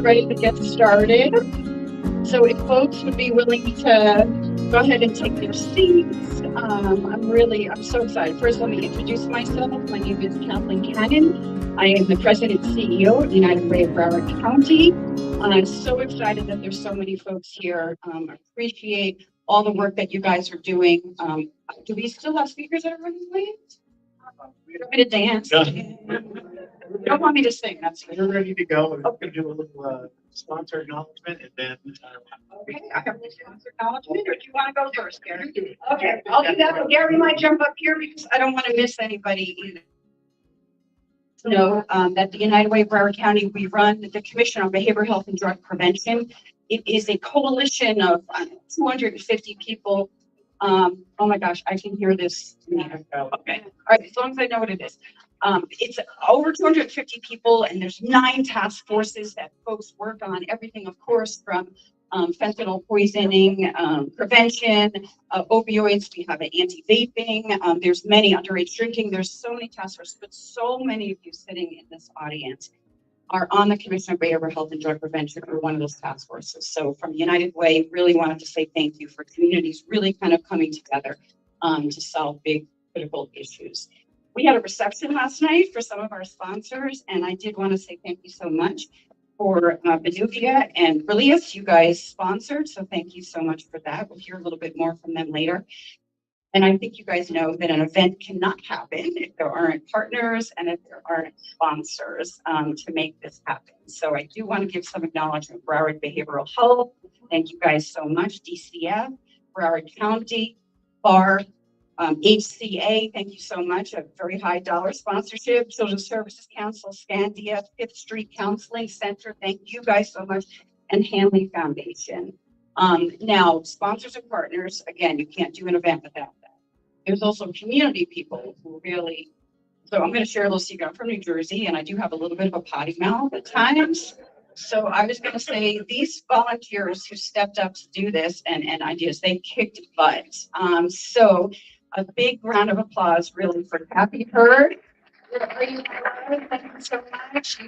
ready to get started. So if folks would be willing to go ahead and take their seats, I'm so excited. First, let me introduce myself. My name is Kathleen Cannon. I am the President and CEO of the United Way of Broward County. I'm so excited that there's so many folks here. I appreciate all the work that you guys are doing. Do we still have speakers that are running late? You want me to dance? Yeah. You don't want me to sing, that's We're ready to go. We're going to do a little sponsor acknowledgement and then. Okay, I have the sponsor acknowledgement, or do you want to go first, Gary? Okay, I'll do that, but Gary might jump up here because I don't want to miss anybody either. Know that the United Way of Broward County, we run the Commission on Behavioral Health and Drug Prevention. It is a coalition of 250 people. Oh my gosh, I can hear this. Okay, all right, as long as I know what it is. It's over 250 people, and there's 9 task forces that folks work on. Everything, of course, from fentanyl poisoning, prevention, opioids. We have an anti-vaping. There's many underage drinking. There's so many task forces, but so many of you sitting in this audience are on the Commission on Behavioral Health and Drug Prevention, or one of those task forces. So from United Way, really wanted to say thank you for communities really kind of coming together to solve big critical issues. We had a reception last night for some of our sponsors, and I did want to say thank you so much for Benuvia and Brillius. You guys sponsored, so thank you so much for that. We'll hear a little bit more from them later. And I think you guys know that an event cannot happen if there aren't partners and if there aren't sponsors to make this happen. So I do want to give some acknowledgement. Broward Behavioral Health, thank you guys so much. DCF, Broward County, BAR, HCA, thank you so much. A very high dollar sponsorship. Children's Services Council, Scandia, Fifth Street Counseling Center, thank you guys so much. And Hanley Foundation. Now, sponsors and partners, again, you can't do an event without that. There's also community people who really, so I'm going to share a little secret. I'm from New Jersey, and I do have a little bit of a potty mouth at times. So I was going to say these volunteers who stepped up to do this and ideas, they kicked butt. So a big round of applause really for Kathy Hurd. Thank you so much.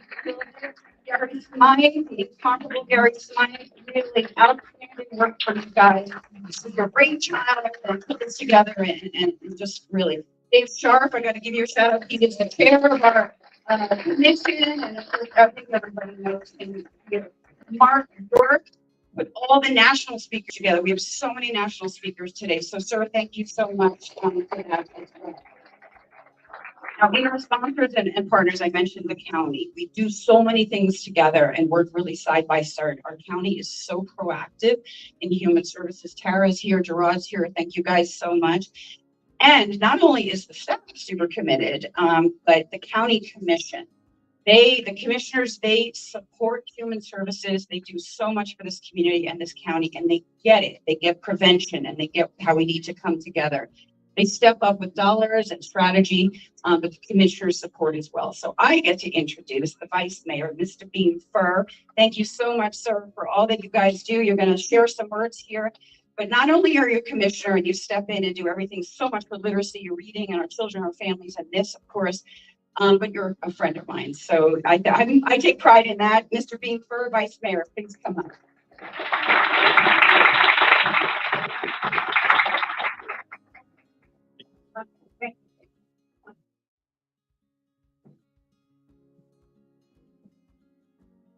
Gary Smythe, the incomparable Gary Smythe, really outstanding work from you guys. This is a great child and put this together and just really. Dave Sharp, I got to give you a shout out. He is the chair of our commission, and of course, I think everybody knows him. Mark York put all the national speakers together. We have so many national speakers today. So, sir, thank you so much for that as well. Now, in our sponsors and partners, I mentioned the county. We do so many things together and work really side by side. Our county is so proactive in human services. Tara's here, Gerard's here. Thank you guys so much. And not only is the staff super committed, but the county commission. The commissioners, they support human services. They do so much for this community and this county, and they get it. They get prevention, and they get how we need to come together. They step up with dollars and strategy, but the commissioners support as well. So I get to introduce the Vice Mayor, Mr. Beam Fur. Thank you so much, sir, for all that you guys do. You're going to share some words here. But not only are you a commissioner and you step in and do everything so much for literacy, your reading, and our children, our families, and this, of course, but you're a friend of mine. So I take pride in that. Mr. Beam Fur, Vice Mayor, please come up.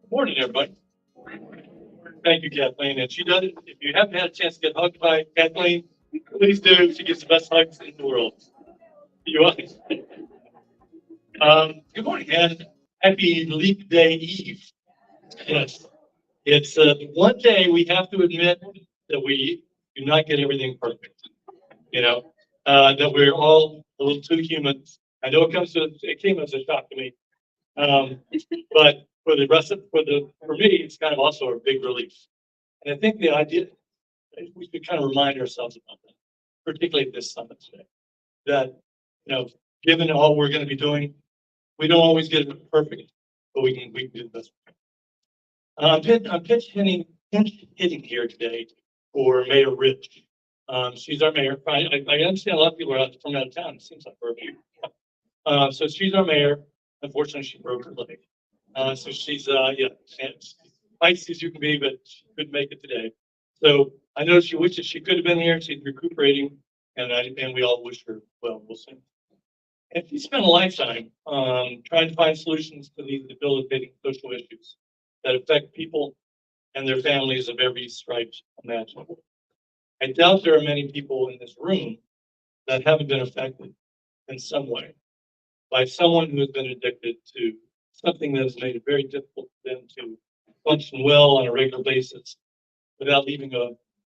Good morning, everybody. Thank you, Kathleen. And she does it. If you haven't had a chance to get hugged by Kathleen, please do. She gives the best hugs in the world. You are. Good morning, and happy Leap Day Eve. Yes, it's one day we have to admit that we do not get everything perfect. You know, that we're all a little too human. I know it came as a shock to me, but for the rest of for me, it's kind of also a big relief. And I think the idea we should kind of remind ourselves about that, particularly this summit today, that given all we're going to be doing, we don't always get it perfect, but we can do this. I'm pinch hitting here today for Mayor Rich. She's our mayor. I understand a lot of people are from out of town. It seems like for a few. So she's our mayor. Unfortunately, she broke her leg. So she's feisty as you can be, but she couldn't make it today. So I know she wishes she could have been here. She's recuperating, and we all wish her well. We'll see. And she spent a lifetime trying to find solutions to these debilitating social issues that affect people and their families of every stripe imaginable. I doubt there are many people in this room that haven't been affected in some way by someone who has been addicted to something that has made it very difficult for them to function well on a regular basis without leaving a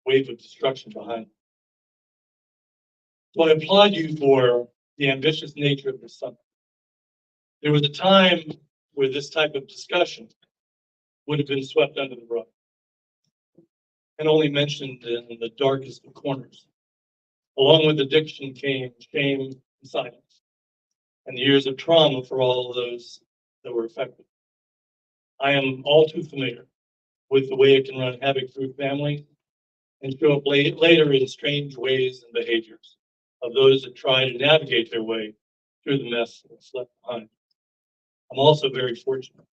wave of destruction behind. So I applaud you for the ambitious nature of this summit. There was a time where this type of discussion would have been swept under the rug and only mentioned in the darkest of corners. Along with addiction came shame and silence, and the years of trauma for all of those that were affected. I am all too familiar with the way it can run havoc through families and show up later in strange ways and behaviors of those that try to navigate their way through the mess that's left behind. I'm also very fortunate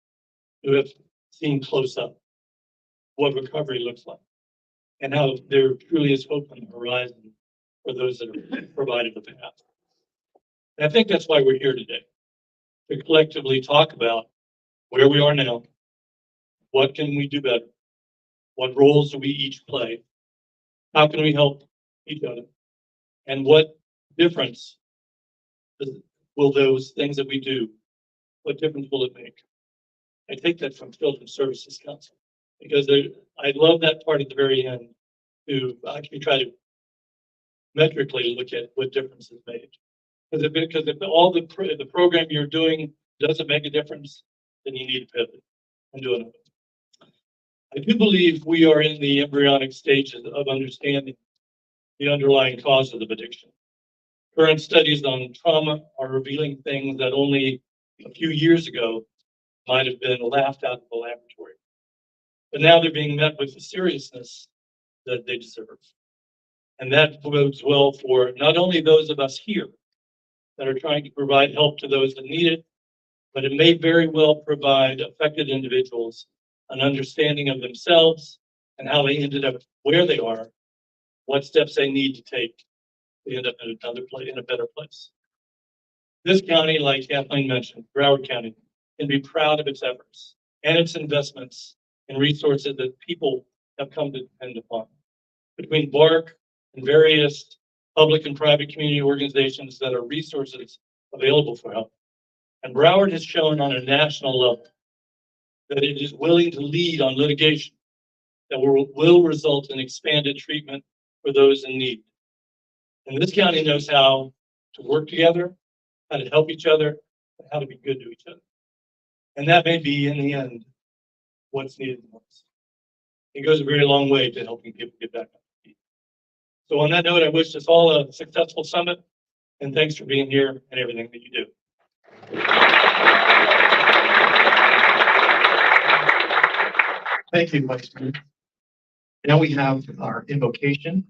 to have seen close up what recovery looks like and how there truly is hope on the horizon for those that are provided the path. And I think that's why we're here today, to collectively talk about where we are now, what can we do better, what roles do we each play, how can we help each other, and what difference will those things that we do, what difference will it make? I take that from Children's Services Council because I love that part at the very end to actually try to metrically look at what difference is made. Because if all the program you're doing doesn't make a difference, then you need to pivot and do another. I do believe we are in the embryonic stages of understanding the underlying causes of addiction. Current studies on trauma are revealing things that only a few years ago might have been laughed out of the laboratory. But now they're being met with the seriousness that they deserve. And that bodes well for not only those of us here that are trying to provide help to those that need it, but it may very well provide affected individuals an understanding of themselves and how they ended up where they are, what steps they need to take to end up in another place, in a better place. This county, like Kathleen mentioned, Broward County, can be proud of its efforts and its investments in resources that people have come to depend upon. Between BARC and various public and private community organizations that are resources available for help. And Broward has shown on a national level that it is willing to lead on litigation that will result in expanded treatment for those in need. And this county knows how to work together, how to help each other, and how to be good to each other. And that may be, in the end, what's needed the most. It goes a very long way to helping people get back on their feet. So on that note, I wish us all a successful summit, and thanks for being here and everything that you do. Thank you, Vice Mayor. Now we have our invocation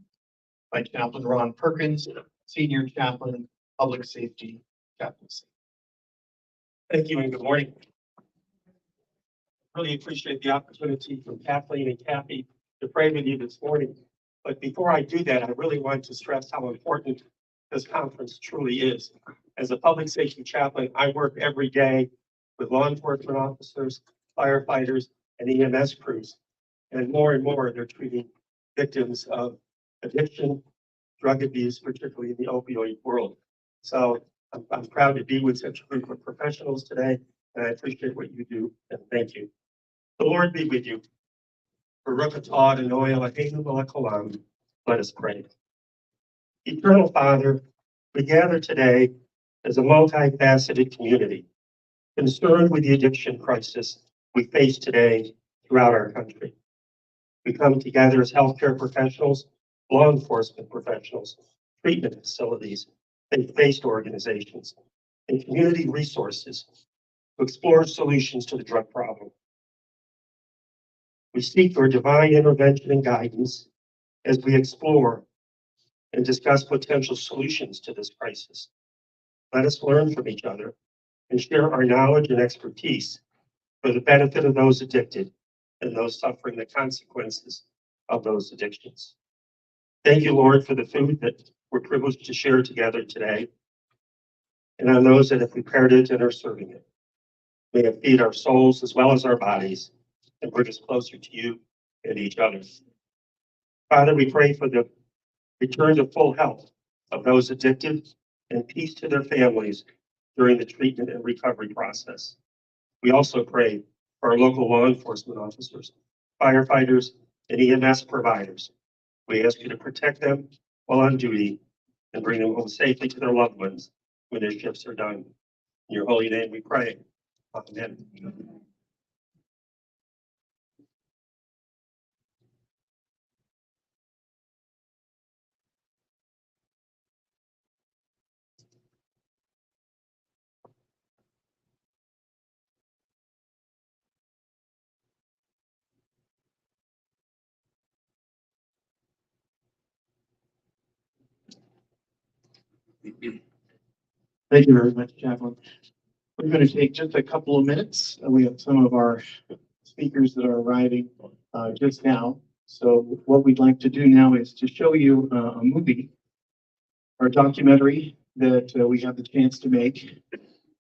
by Chaplain Ron Perkins, Senior Chaplain, Public Safety Chaplaincy. Thank you and good morning. Really appreciate the opportunity from Kathleen and Kathy to pray with you this morning. But before I do that, I really want to stress how important this conference truly is. As a public safety chaplain, I work every day with law enforcement officers, firefighters, and EMS crews. And more, they're treating victims of addiction, drug abuse, particularly in the opioid world. So I'm proud to be with such a group of professionals today, and I appreciate what you do, and thank you. The Lord be with you. Let us pray. Eternal Father, we gather today as a multifaceted community, concerned with the addiction crisis we face today throughout our country. We come together as healthcare professionals, law enforcement professionals, treatment facilities, faith-based organizations, and community resources to explore solutions to the drug problem. We seek your divine intervention and guidance as we explore and discuss potential solutions to this crisis. Let us learn from each other and share our knowledge and expertise for the benefit of those addicted and those suffering the consequences of those addictions. Thank you, Lord, for the food that we're privileged to share together today, and on those that have prepared it and are serving it. May it feed our souls as well as our bodies and bring us closer to you and each other. Father, we pray for the return to full health of those addicted and peace to their families during the treatment and recovery process. We also pray for our local law enforcement officers, firefighters, and EMS providers. We ask you to protect them while on duty and bring them home safely to their loved ones when their shifts are done. In your holy name we pray. Amen. Thank you very much, Chaplain. We're going to take just a couple of minutes. We have some of our speakers that are arriving just now. So what we'd like to do now is to show you a movie or a documentary that we have the chance to make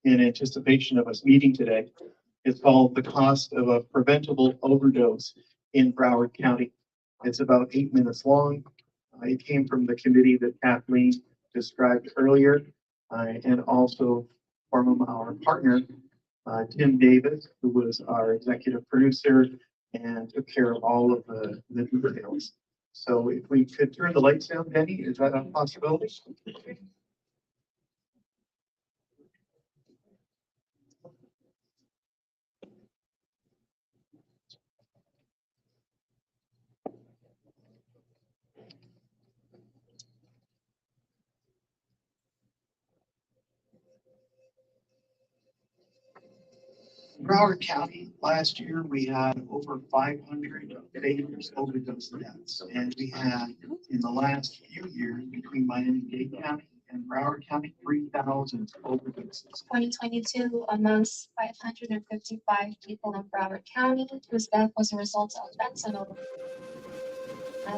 in anticipation of us meeting today. It's called The Cost of a Preventable Overdose in Broward County. It's about 8 minutes long. It came from the committee that Kathleen described earlier, and also from our partner, Tim Davis, who was our executive producer and took care of all of the details. So if we could turn the lights down, Penny, is that a possibility? Broward County, last year, we had over 500 fatals, overdose deaths. And we had, in the last few years, between Miami-Dade County and Broward County, 3,000 overdoses. 2022, amongst 555 people in Broward County whose death was a result of fentanyl. In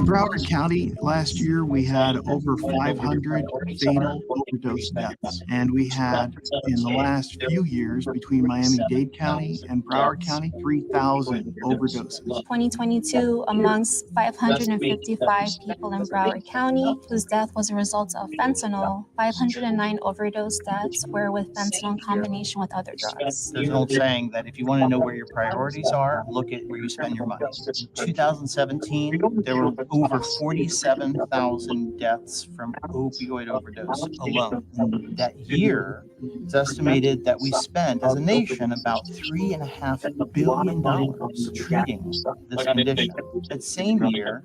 Broward County, last year, we had over 500 fatal overdose deaths. And we had, in the last few years, between Miami-Dade County and Broward County, 3,000 overdoses. 2022, amongst 555 people in Broward County whose death was a result of fentanyl, 509 overdose deaths were with fentanyl in combination with other drugs. There's an old saying that if you want to know where your priorities are, look at where you spend your money. In 2017, there were over 47,000 deaths from opioid overdose alone. That year, it's estimated that we spent as a nation about $3.5 billion treating this condition. That same year,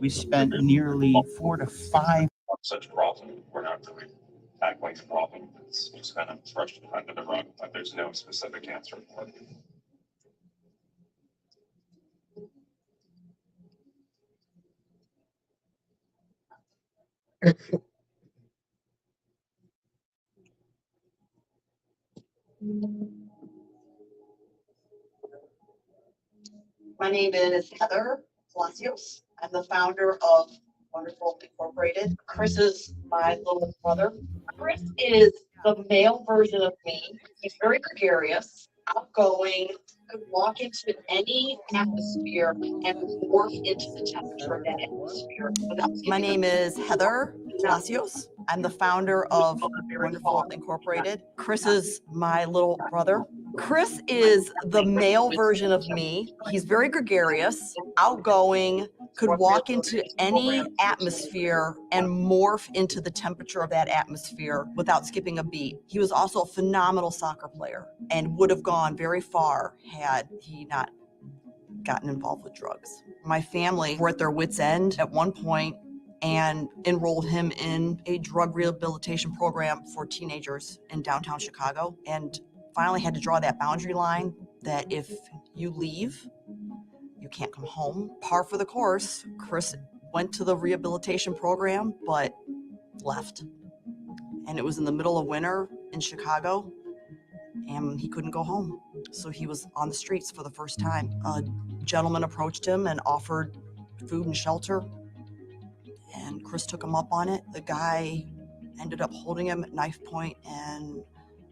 we spent nearly 4 to 5. Such a problem, we're not really tackling the problem. It's just kind of brushed under the rug, but there's no specific answer for it. My name is Heather Palacios. I'm the founder of Wonderful Incorporated. Chris is my little brother. Chris is the male version of me. He's very gregarious, outgoing, could walk into any atmosphere and morph into the temperature of that atmosphere. My name is Heather Palacios. I'm the founder of Wonderful Incorporated. Chris is my little brother. Chris is the male version of me. He's very gregarious, outgoing, could walk into any atmosphere and morph into the temperature of that atmosphere without skipping a beat. He was also a phenomenal soccer player and would have gone very far had he not gotten involved with drugs. My family were at their wits' end at one point and enrolled him in a drug rehabilitation program for teenagers in downtown Chicago, and finally had to draw that boundary line that if you leave, you can't come home. Par for the course, Chris went to the rehabilitation program, but left. And it was in the middle of winter in Chicago, and he couldn't go home. So he was on the streets for the first time. A gentleman approached him and offered food and shelter, and Chris took him up on it. The guy ended up holding him at knife point and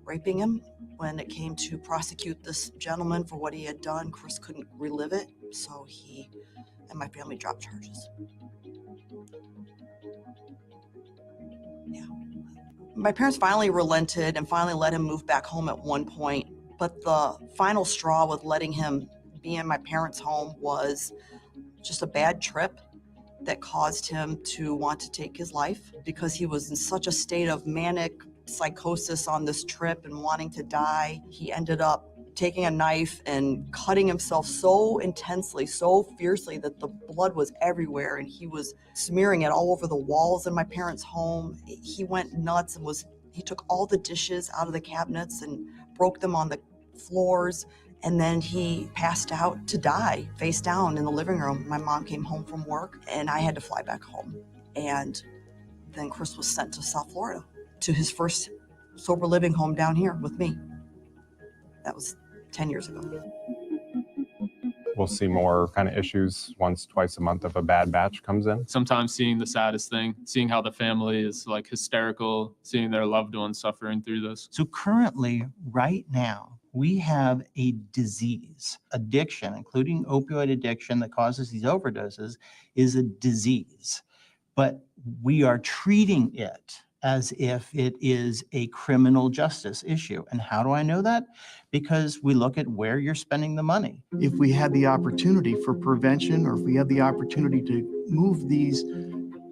raping him. When it came to prosecute this gentleman for what he had done, Chris couldn't relive it, so he and my family dropped charges. Yeah. My parents finally relented and finally let him move back home at one point, but the final straw with letting him be in my parents' home was just a bad trip that caused him to want to take his life because he was in such a state of manic psychosis on this trip and wanting to die. He ended up taking a knife and cutting himself so intensely, so fiercely that the blood was everywhere and he was smearing it all over the walls in my parents' home. He went nuts and he took all the dishes out of the cabinets and broke them on the floors. And then he passed out to die face down in the living room. My mom came home from work and I had to fly back home. And then Chris was sent to South Florida to his first sober living home down here with me. That was 10 years ago. We'll see more kind of issues once, twice a month if a bad batch comes in. Sometimes seeing the saddest thing, seeing how the family is like hysterical, seeing their loved ones suffering through this. So currently, right now, we have a disease. Addiction, including opioid addiction that causes these overdoses, is a disease. But we are treating it as if it is a criminal justice issue. And how do I know that? Because we look at where you're spending the money. If we had the opportunity for prevention, or if we had the opportunity to move these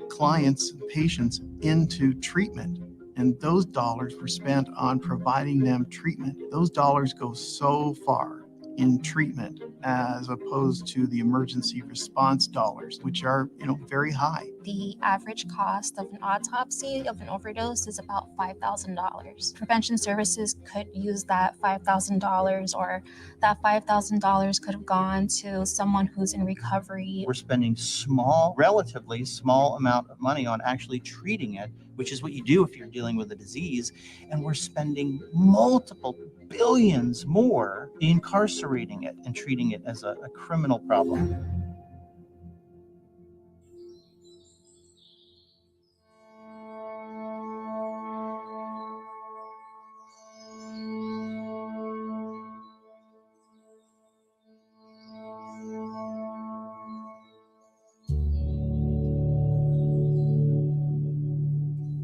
clients, patients into treatment, and those dollars were spent on providing them treatment, those dollars go so far in treatment as opposed to the emergency response dollars, which are, very high. The average cost of an autopsy of an overdose is about $5,000. Prevention services could use that $5,000, or that $5,000 could have gone to someone who's in recovery. We're spending relatively small amount of money on actually treating it, which is what you do if you're dealing with a disease. And we're spending multiple billions more incarcerating it and treating it as a criminal problem.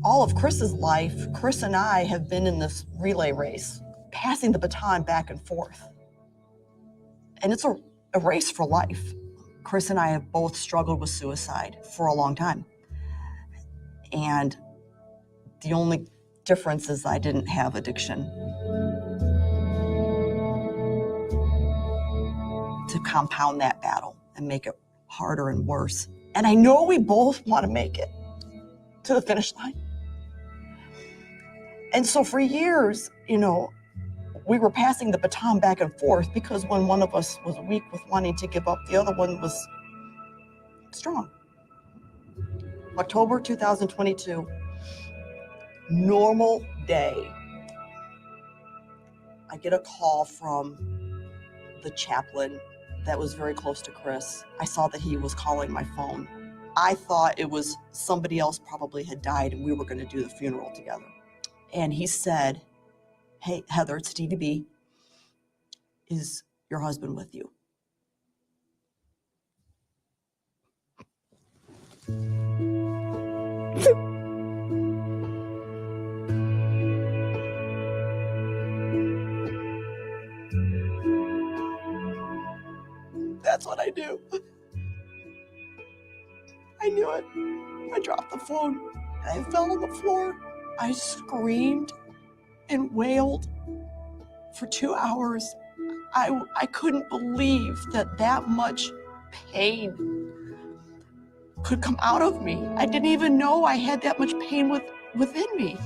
All of Chris's life, Chris and I have been in this relay race, passing the baton back and forth. And it's a race for life. Chris and I have both struggled with suicide for a long time. And the only difference is I didn't have addiction to compound that battle and make it harder and worse. And I know we both want to make it to the finish line. And so for years, we were passing the baton back and forth because when one of us was weak with wanting to give up, the other one was strong. October 2022, normal day. I get a call from the chaplain that was very close to Chris. I saw that he was calling my phone. I thought it was somebody else probably had died and we were going to do the funeral together. And he said, "Hey, Heather, it's DDB. Is your husband with you?" That's what I do. I knew it. I dropped the phone and I fell on the floor. I screamed and wailed for 2 hours. I couldn't believe that much pain could come out of me. I didn't even know I had that much pain within me.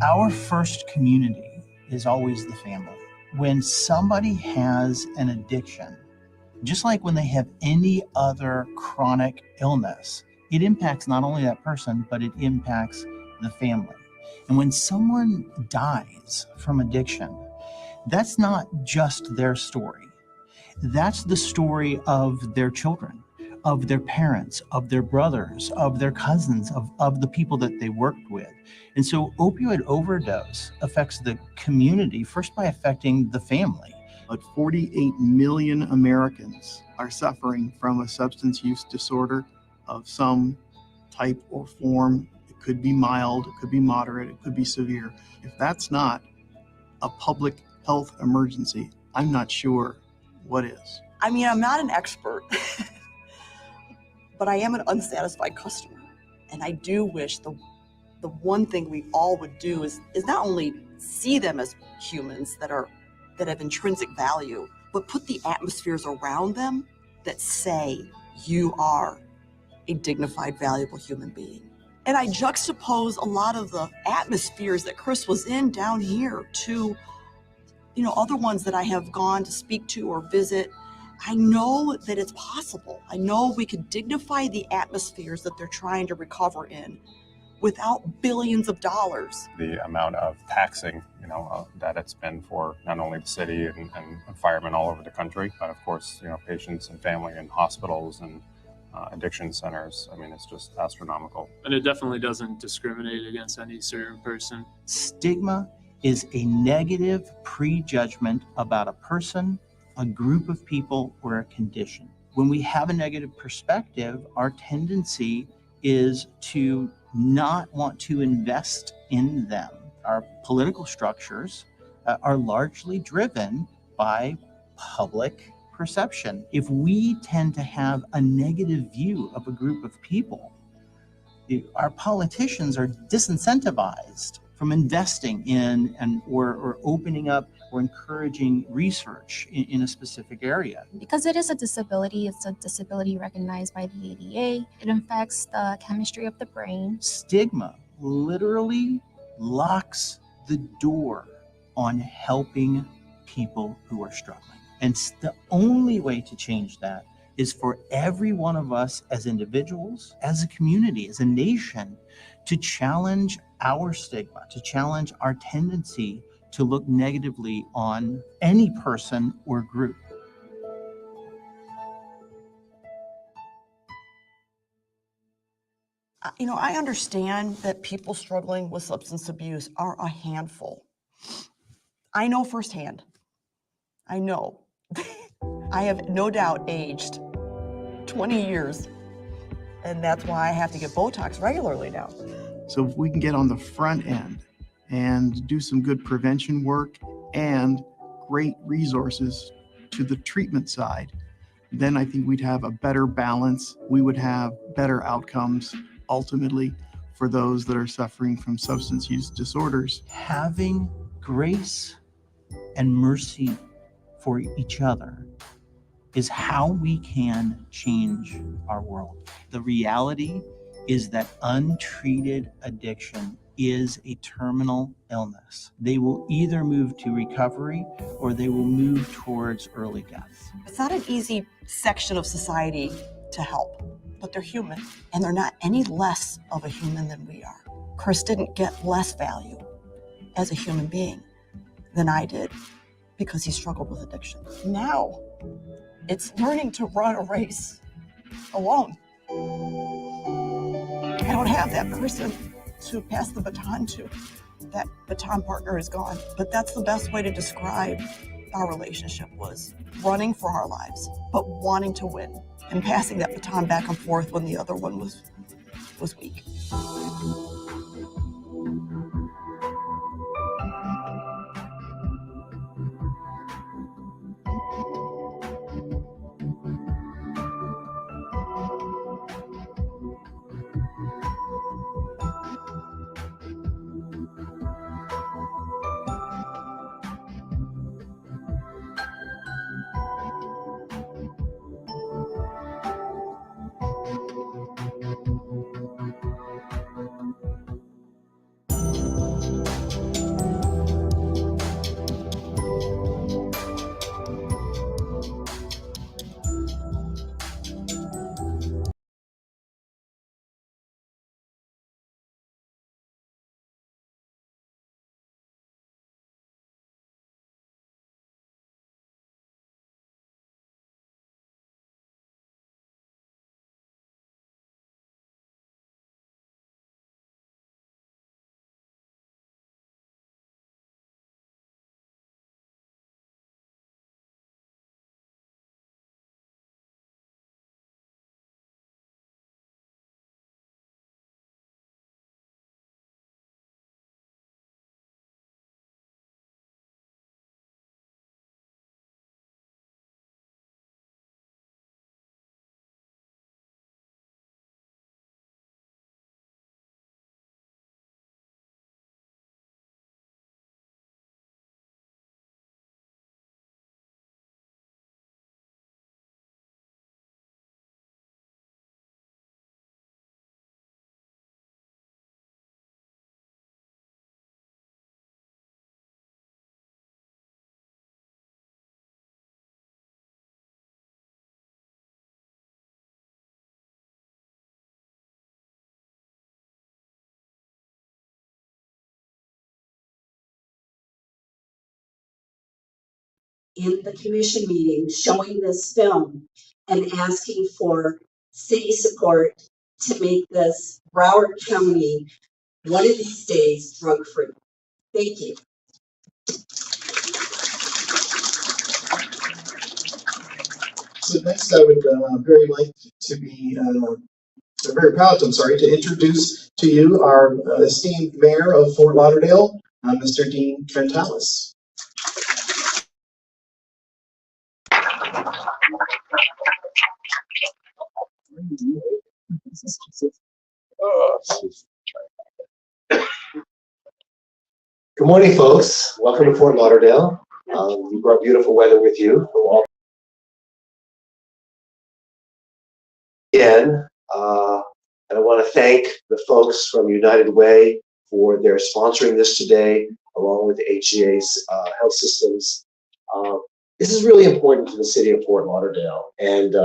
Our first community is always the family. When somebody has an addiction, just like when they have any other chronic illness, it impacts not only that person, but it impacts the family. And when someone dies from addiction, that's not just their story. That's the story of their children, of their parents, of their brothers, of their cousins, of the people that they worked with. And so opioid overdose affects the community first by affecting the family. But 48 million Americans are suffering from a substance use disorder of some type or form. It could be mild, it could be moderate, it could be severe. If that's not a public health emergency, I'm not sure what is. I mean, I'm not an expert, but I am an unsatisfied customer. And I do wish the one thing we all would do is not only see them as humans that have intrinsic value, but put the atmospheres around them that say you are a dignified, valuable human being. And I juxtapose a lot of the atmospheres that Chris was in down here to, other ones that I have gone to speak to or visit. I know that it's possible. I know we could dignify the atmospheres that they're trying to recover in without billions of dollars. The amount of taxing, that it's been for not only the city and firemen all over the country, but of course, patients and family in hospitals and addiction centers. I mean, it's just astronomical. And it definitely doesn't discriminate against any certain person. Stigma is a negative prejudgment about a person, a group of people, or a condition. When we have a negative perspective, our tendency is to not want to invest in them. Our political structures are largely driven by public perception. If we tend to have a negative view of a group of people, our politicians are disincentivized from investing in or opening up or encouraging research in a specific area. Because it is a disability, it's a disability recognized by the ADA. It affects the chemistry of the brain. Stigma literally locks the door on helping people who are struggling. And the only way to change that is for every one of us as individuals, as a community, as a nation, to challenge our stigma, to challenge our tendency to look negatively on any person or group. I understand that people struggling with substance abuse are a handful. I know firsthand. I know. I have no doubt aged 20 years, and that's why I have to get Botox regularly now. So if we can get on the front end and do some good prevention work and great resources to the treatment side, then I think we'd have a better balance. We would have better outcomes ultimately for those that are suffering from substance use disorders. Having grace and mercy for each other is how we can change our world. The reality is that untreated addiction is a terminal illness. They will either move to recovery or they will move towards early death. It's not an easy section of society to help, but they're human, and they're not any less of a human than we are. Chris didn't get less value as a human being than I did because he struggled with addiction. Now, it's learning to run a race alone. I don't have that person to pass the baton to. That baton partner is gone. But that's the best way to describe our relationship, was running for our lives, but wanting to win and passing that baton back and forth when the other one was weak. in the commission meeting showing this film and asking for city support to make this Broward County one of these days drug-free. Thank you. So next, I would very like to be very proud, I'm sorry, to introduce to you our esteemed mayor of Fort Lauderdale, Mr. Dean Trentalis. Good morning, folks. Welcome to Fort Lauderdale. You brought beautiful weather with you. Again, and I want to thank the folks from United Way for their sponsoring this today, along with HCA's health systems. This is really important to the city of Fort Lauderdale. And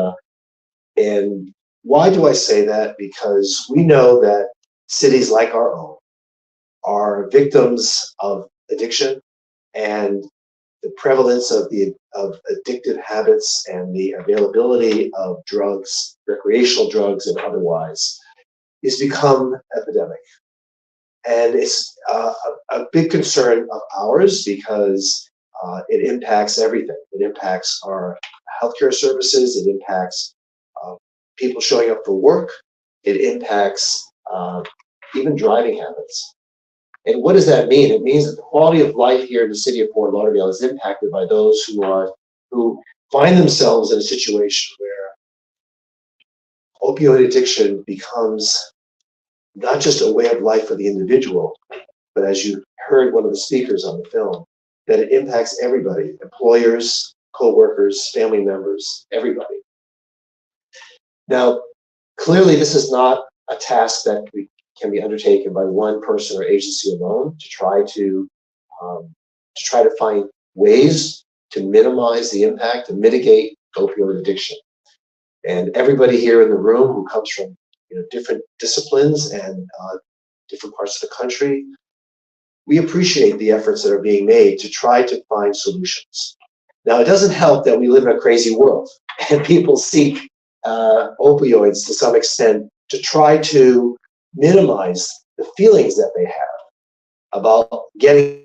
why do I say that? Because we know that cities like our own are victims of addiction, and the prevalence of addictive habits and the availability of drugs, recreational drugs and otherwise, is become epidemic. And it's a big concern of ours because it impacts everything. It impacts our healthcare services. It impacts people showing up for work. It impacts even driving habits. And what does that mean? It means that the quality of life here in the city of Fort Lauderdale is impacted by those who find themselves in a situation where opioid addiction becomes not just a way of life for the individual, but as you heard one of the speakers on the film, that it impacts everybody, employers, co-workers, family members, everybody. Now, clearly this is not a task that can be undertaken by one person or agency alone to try to find ways to minimize the impact, to mitigate opioid addiction. And everybody here in the room who comes from different disciplines and different parts of the country, we appreciate the efforts that are being made to try to find solutions. Now, it doesn't help that we live in a crazy world and people seek opioids to some extent to try to minimize the feelings that they have about getting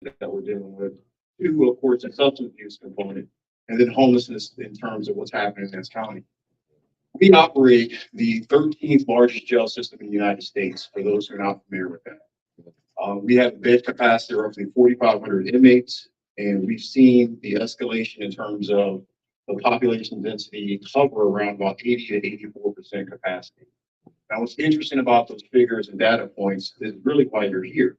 that we're dealing with. Two, of course, a substance abuse component, and then homelessness in terms of what's happening in this county. We operate the 13th largest jail system in the United States, for those who are not familiar with that. We have bed capacity of roughly 4,500 inmates, and we've seen the escalation in terms of the population density hover around about 80 to 84% capacity. Now, what's interesting about those figures and data points is really why you're here.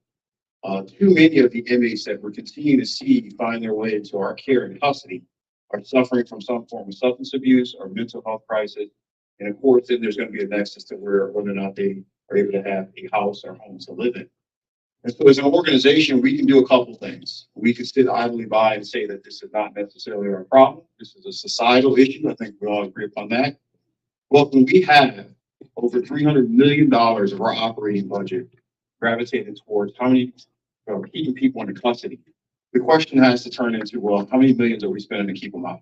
Too many of the inmates that we're continuing to see find their way into our care and custody are suffering from some form of substance abuse or mental health crisis. And of course, then there's going to be a nexus to whether or not they are able to have a house or home to live in. And so as an organization, we can do a couple things. We can sit idly by and say that this is not necessarily our problem. This is a societal issue. I think we all agree upon that. Well, when we have over $300 million of our operating budget gravitated towards how many keeping people in custody, the question has to turn into, well, how many millions are we spending to keep them out?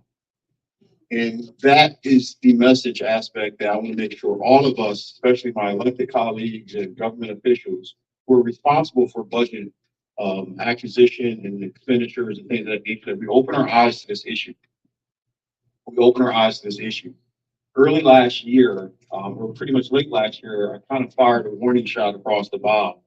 And that is the message aspect that I want to make sure all of us, especially my elected colleagues and government officials, who are responsible for budget acquisition and expenditures and things of that nature, that we open our eyes to this issue. We open our eyes to this issue. Early last year, or pretty much late last year, I kind of fired a warning shot across the bow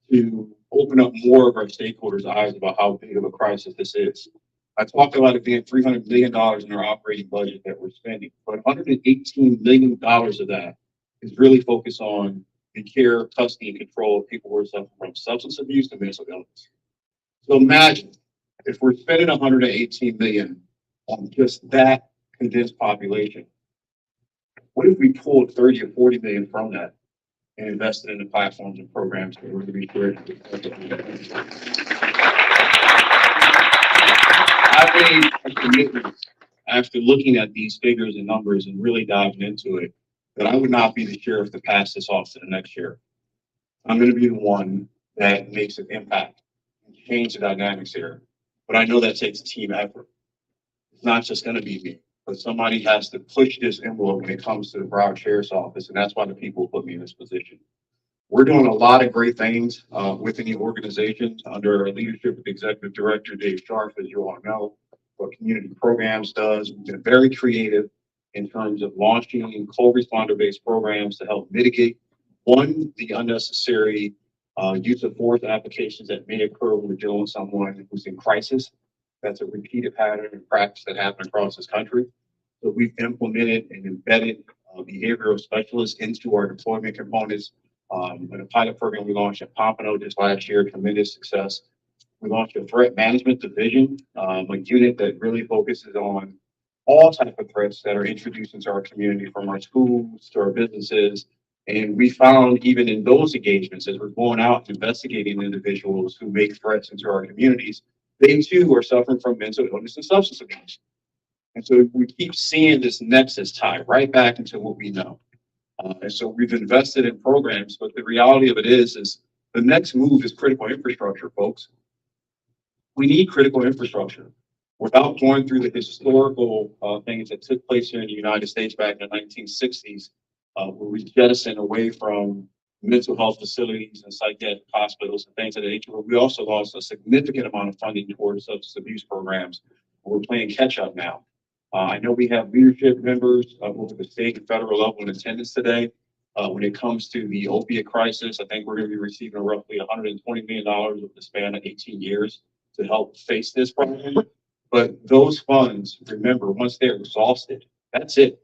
to open up more of our stakeholders' eyes about how big of a crisis this is. I talked about it being $300 million in our operating budget that we're spending, but $118 million of that is really focused on the care, custody, and control of people who are suffering from substance abuse and mental illness. So imagine if we're spending $118 million on just that condensed population. What if we pulled 30 or 40 million from that and invested in the platforms and programs that we're going to be creating? I've made a commitment after looking at these figures and numbers and really diving into it that I would not be the sheriff to pass this off to the next sheriff. I'm going to be the one that makes an impact and change the dynamics here. But I know that takes a team effort. It's not just going to be me, but somebody has to push this envelope when it comes to the Broward Sheriff's Office, and that's why the people put me in this position. We're doing a lot of great things within the organization under our leadership of Executive Director Dave Sharp, as you all know, what community programs does. We've been very creative in terms of launching co-responder-based programs to help mitigate, one, the unnecessary use of force applications that may occur when we're dealing with someone who's in crisis. That's a repeated pattern and practice that happens across this country. So we've implemented and embedded behavioral specialists into our deployment components. In a pilot program we launched at Pompano just last year, tremendous success. We launched a threat management division, a unit that really focuses on all types of threats that are introduced into our community, from our schools to our businesses. And we found even in those engagements, as we're going out and investigating individuals who make threats into our communities, they too are suffering from mental illness and substance abuse. And so we keep seeing this nexus tie right back into what we know. And so we've invested in programs, but the reality of it is the next move is critical infrastructure, folks. We need critical infrastructure. Without going through the historical things that took place here in the United States back in the 1960s, where we jettisoned away from mental health facilities and psychiatric hospitals and things of that nature, we also lost a significant amount of funding towards substance abuse programs. We're playing catch up now. I know we have leadership members over the state and federal level in attendance today. When it comes to the opiate crisis, I think we're going to be receiving roughly $120 million over the span of 18 years to help face this problem. But those funds, remember, once they're exhausted, that's it.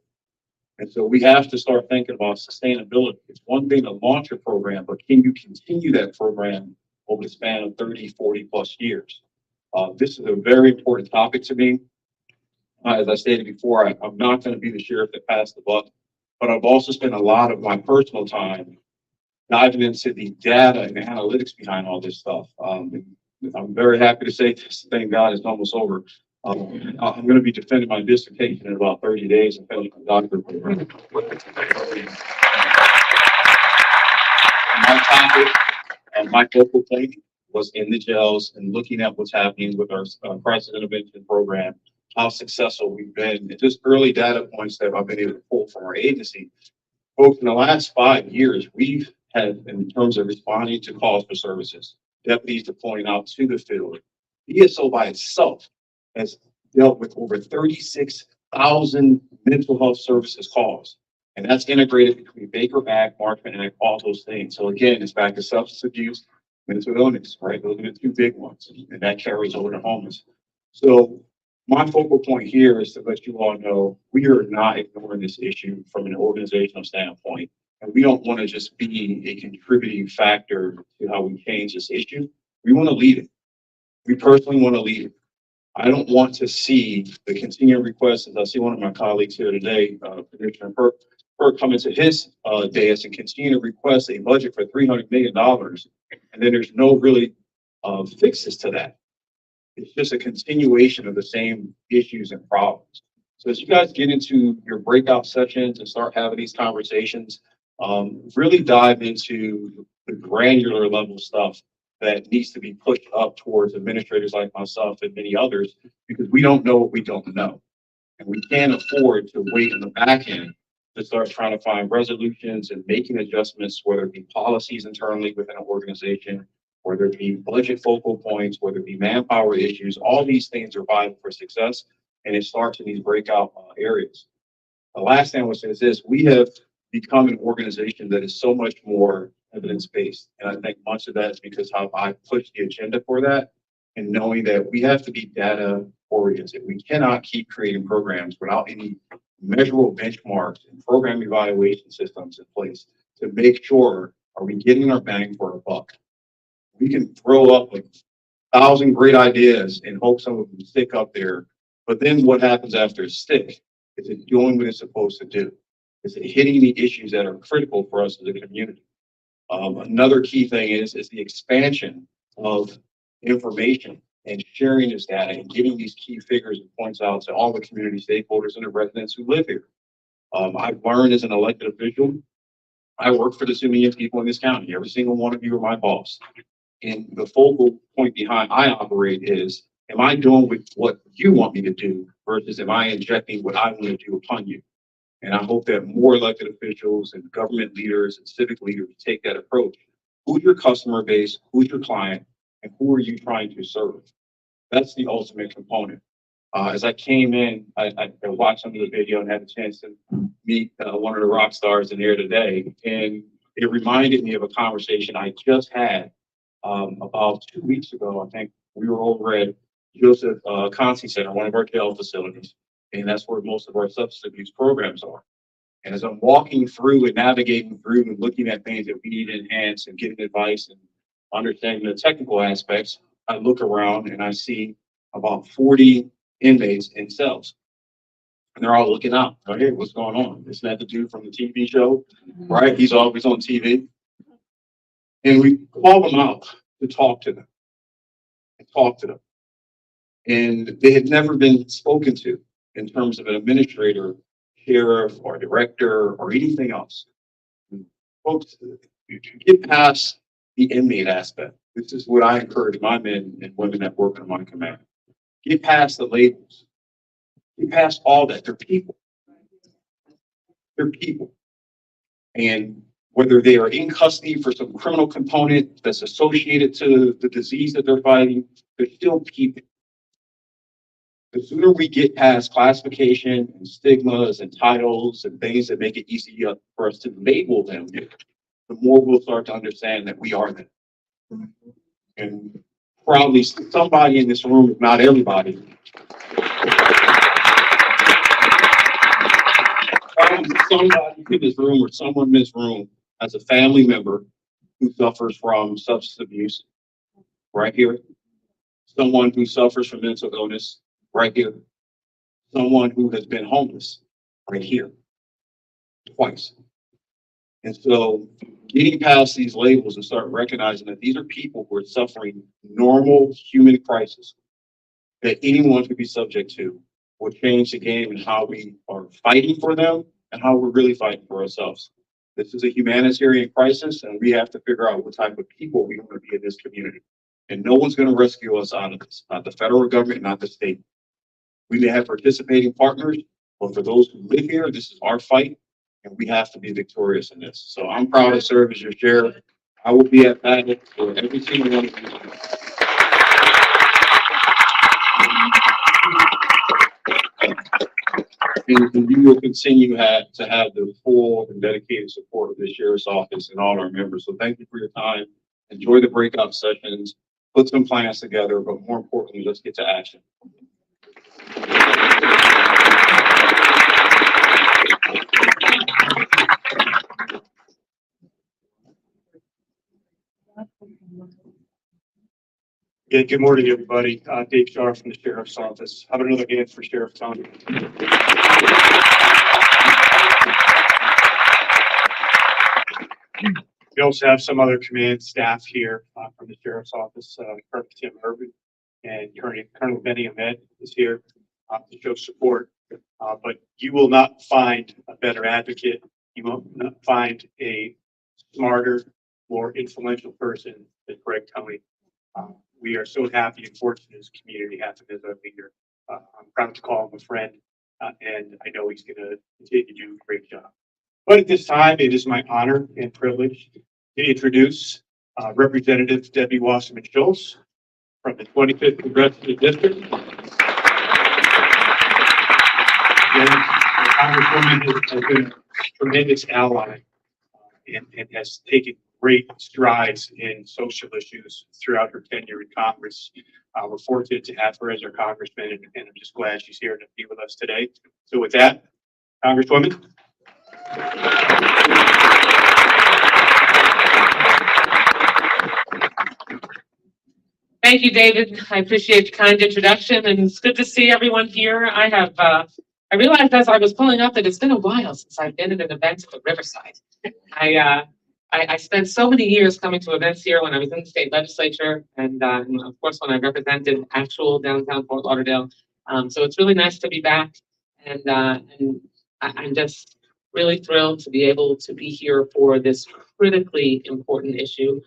And so we have to start thinking about sustainability. It's one thing to launch a program, but can you continue that program over the span of 30, 40 plus years? This is a very important topic to me. As I stated before, I'm not going to be the sheriff that passed the buck, but I've also spent a lot of my personal time diving into the data and the analytics behind all this stuff. I'm very happy to say this, thank God, it's almost over. I'm going to be defending my dissertation in about 30 days and finishing my doctorate program. My topic and my focal point was in the jails and looking at what's happening with our crisis intervention program, how successful we've been, and just early data points that I've been able to pull from our agency. Folks, in the last 5 years, we've had, in terms of responding to calls for services, deputies deploying out to the field. ESO by itself has dealt with over 36,000 mental health services calls. And that's integrated between Baker Act, Markman Act, all those things. So again, it's back to substance abuse, mental illness, right? Those are the two big ones, and that carries over to homeless. So my focal point here is to let you all know we are not ignoring this issue from an organizational standpoint. And we don't want to just be a contributing factor to how we change this issue. We want to lead it. We personally want to lead it. I don't want to see the continuing requests, as I see one of my colleagues here today, Commissioner Perk come into his dais and continue to request a budget for $300 million. And then there's no really fixes to that. It's just a continuation of the same issues and problems. So as you guys get into your breakout sessions and start having these conversations, really dive into the granular level stuff that needs to be pushed up towards administrators like myself and many others, because we don't know what we don't know. And we can't afford to wait in the back end to start trying to find resolutions and making adjustments, whether it be policies internally within an organization, whether it be budget focal points, whether it be manpower issues. All these things are vital for success, and it starts in these breakout areas. The last thing I would say is this: we have become an organization that is so much more evidence-based. And I think much of that is because how I pushed the agenda for that, and knowing that we have to be data-oriented. We cannot keep creating programs without any measurable benchmarks and program evaluation systems in place to make sure, are we getting our bang for our buck? We can throw up like 1,000 great ideas and hope some of them stick up there. But then what happens after a stick? Is it doing what it's supposed to do? Is it hitting the issues that are critical for us as a community? Another key thing is the expansion of information and sharing this data and getting these key figures and points out to all the community stakeholders and the residents who live here. I've learned as an elected official, I work for the 2 million people in this county. Every single one of you are my boss. And the focal point behind I operate is, am I doing with what you want me to do versus am I injecting what I want to do upon you? And I hope that more elected officials and government leaders and civic leaders take that approach. Who's your customer base? Who's your client? And who are you trying to serve? That's the ultimate component. As I came in, I watched some of the video and had a chance to meet one of the rock stars in here today. And it reminded me of a conversation I just had about 2 weeks ago. I think we were over at Joseph Concy Center, one of our jail facilities. And that's where most of our substance abuse programs are. And as I'm walking through and navigating through and looking at things that we need to enhance and getting advice and understanding the technical aspects, I look around and I see about 40 inmates in cells. And they're all looking out. Oh, hey, what's going on? Isn't that the dude from the TV show? Right? He's always on TV. And we call them out to talk to them. And talk to them. And they had never been spoken to in terms of an administrator, sheriff, or director, or anything else. Folks, you get past the inmate aspect. This is what I encourage my men and women that work in my command. Get past the labels. Get past all that. They're people. They're people. And whether they are in custody for some criminal component that's associated to the disease that they're fighting, they're still people. The sooner we get past classification and stigmas and titles and things that make it easy for us to label them, the more we'll start to understand that we are them. And probably somebody in this room, if not everybody, probably somebody in this room or someone in this room has a family member who suffers from substance abuse right here. Someone who suffers from mental illness right here. Someone who has been homeless right here. Twice. And so getting past these labels and start recognizing that these are people who are suffering normal human crisis that anyone could be subject to will change the game and how we are fighting for them and how we're really fighting for ourselves. This is a humanitarian crisis, and we have to figure out what type of people we want to be in this community. And no one's going to rescue us out of this, not the federal government, not the state. We may have participating partners, but for those who live here, this is our fight, and we have to be victorious in this. So I'm proud to serve as your sheriff. I will be at battle for every single one of you. And you will continue to have the full and dedicated support of the sheriff's office and all our members. So thank you for your time. Enjoy the breakout sessions, put some plans together, but more importantly, let's get to action. Yeah, good morning, everybody. Dave Shaw from the Sheriff's Office. How about another hand for Sheriff Tony? We also have some other command staff here from the Sheriff's Office. Colonel Tim Irvin and Colonel Benny Ahmed is here to show support. But you will not find a better advocate. You will not find a smarter, more influential person than Greg Tony. We are so happy and fortunate as a community to have him as our leader. I'm proud to call him a friend, and I know he's going to continue to do a great job. But at this time, it is my honor and privilege to introduce Representative Debbie Wasserman Schultz from the 25th Congressional District. And the Congresswoman has been a tremendous ally and has taken great strides in social issues throughout her tenure in Congress. We're fortunate to have her as our congressman, and I'm just glad she's here to be with us today. So with that, Congresswoman. Thank you, David. I appreciate the kind introduction, and it's good to see everyone here. I realized as I was pulling up that it's been a while since I've been at an event at Riverside. I spent so many years coming to events here when I was in the state legislature, and of course when I represented actual downtown Fort Lauderdale. So it's really nice to be back, and I'm just really thrilled to be able to be here for this critically important issue.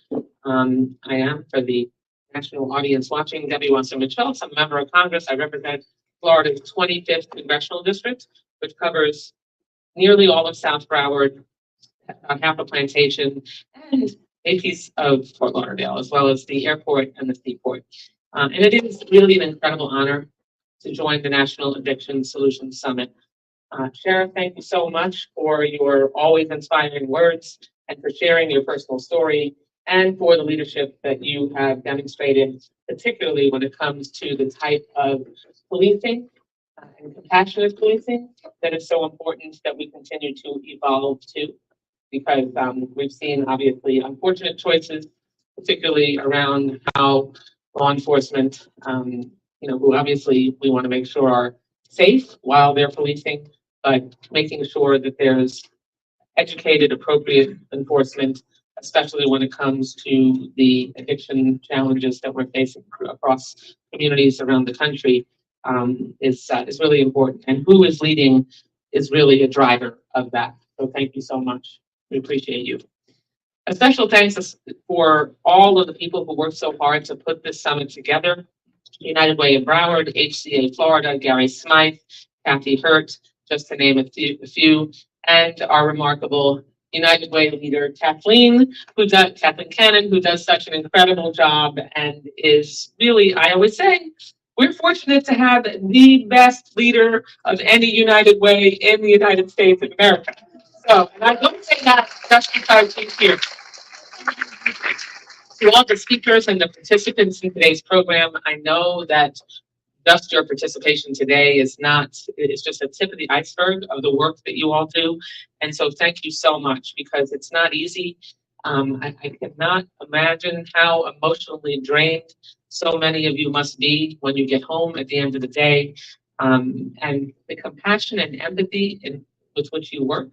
I am, for the national audience watching, Debbie Wasserman Schultz. I'm a member of Congress. I represent Florida's 25th Congressional District, which covers nearly all of South Broward, half a plantation, and a piece of Fort Lauderdale, as well as the airport and the seaport. And it is really an incredible honor to join the National Addiction Solutions Summit. Sheriff, thank you so much for your always inspiring words and for sharing your personal story and for the leadership that you have demonstrated, particularly when it comes to the type of policing and compassionate policing that is so important that we continue to evolve to, because we've seen obviously unfortunate choices, particularly around how law enforcement, who obviously we want to make sure are safe while they're policing, but making sure that there's educated, appropriate enforcement, especially when it comes to the addiction challenges that we're facing across communities around the country, is really important. And who is leading is really a driver of that. So thank you so much. We appreciate you. A special thanks for all of the people who worked so hard to put this summit together. United Way in Broward, HCA Florida, Gary Smythe, Kathy Hurt, just to name a few, and our remarkable United Way leader, Kathleen Cannon, who does such an incredible job and is really, I always say, we're fortunate to have the best leader of any United Way in the United States of America. So, and I don't say that just because he's here. To all the speakers and the participants in today's program, I know that just your participation today it's just a tip of the iceberg of the work that you all do. And so thank you so much, because it's not easy. I cannot imagine how emotionally drained so many of you must be when you get home at the end of the day. And the compassion and empathy with which you work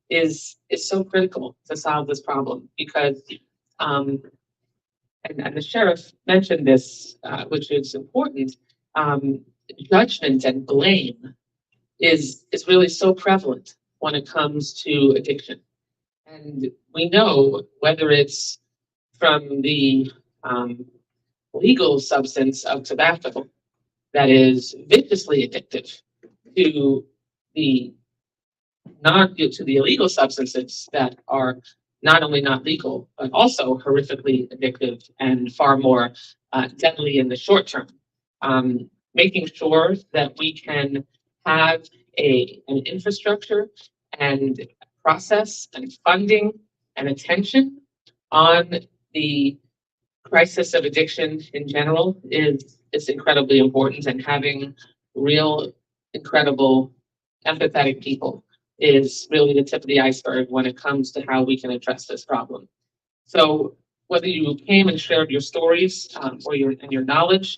is so critical to solve this problem, because and the sheriff mentioned this, which is important. Judgment and blame is really so prevalent when it comes to addiction. And we know whether it's from the legal substance of tobacco that is viciously addictive to the illegal substances that are not only not legal, but also horrifically addictive and far more deadly in the short term. Making sure that we can have an infrastructure and process and funding and attention on the crisis of addiction in general is incredibly important, and having real, incredible, empathetic people is really the tip of the iceberg when it comes to how we can address this problem. So whether you came and shared your stories or your knowledge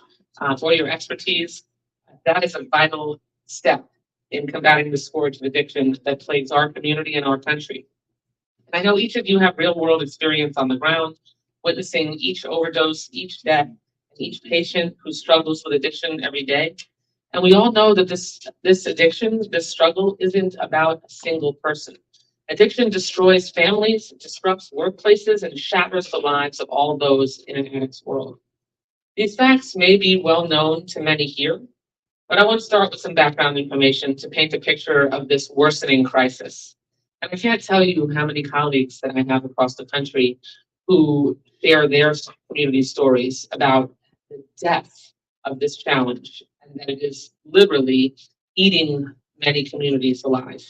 or your expertise, that is a vital step in combating the scourge of addiction that plagues our community and our country. And I know each of you have real world experience on the ground, witnessing each overdose, each death, and each patient who struggles with addiction every day. And we all know that this addiction, this struggle isn't about a single person. Addiction destroys families, disrupts workplaces, and shatters the lives of all those in an addict's world. These facts may be well known to many here, but I want to start with some background information to paint a picture of this worsening crisis. And I can't tell you how many colleagues that I have across the country who share their community stories about the depth of this challenge, and that it is literally eating many communities alive.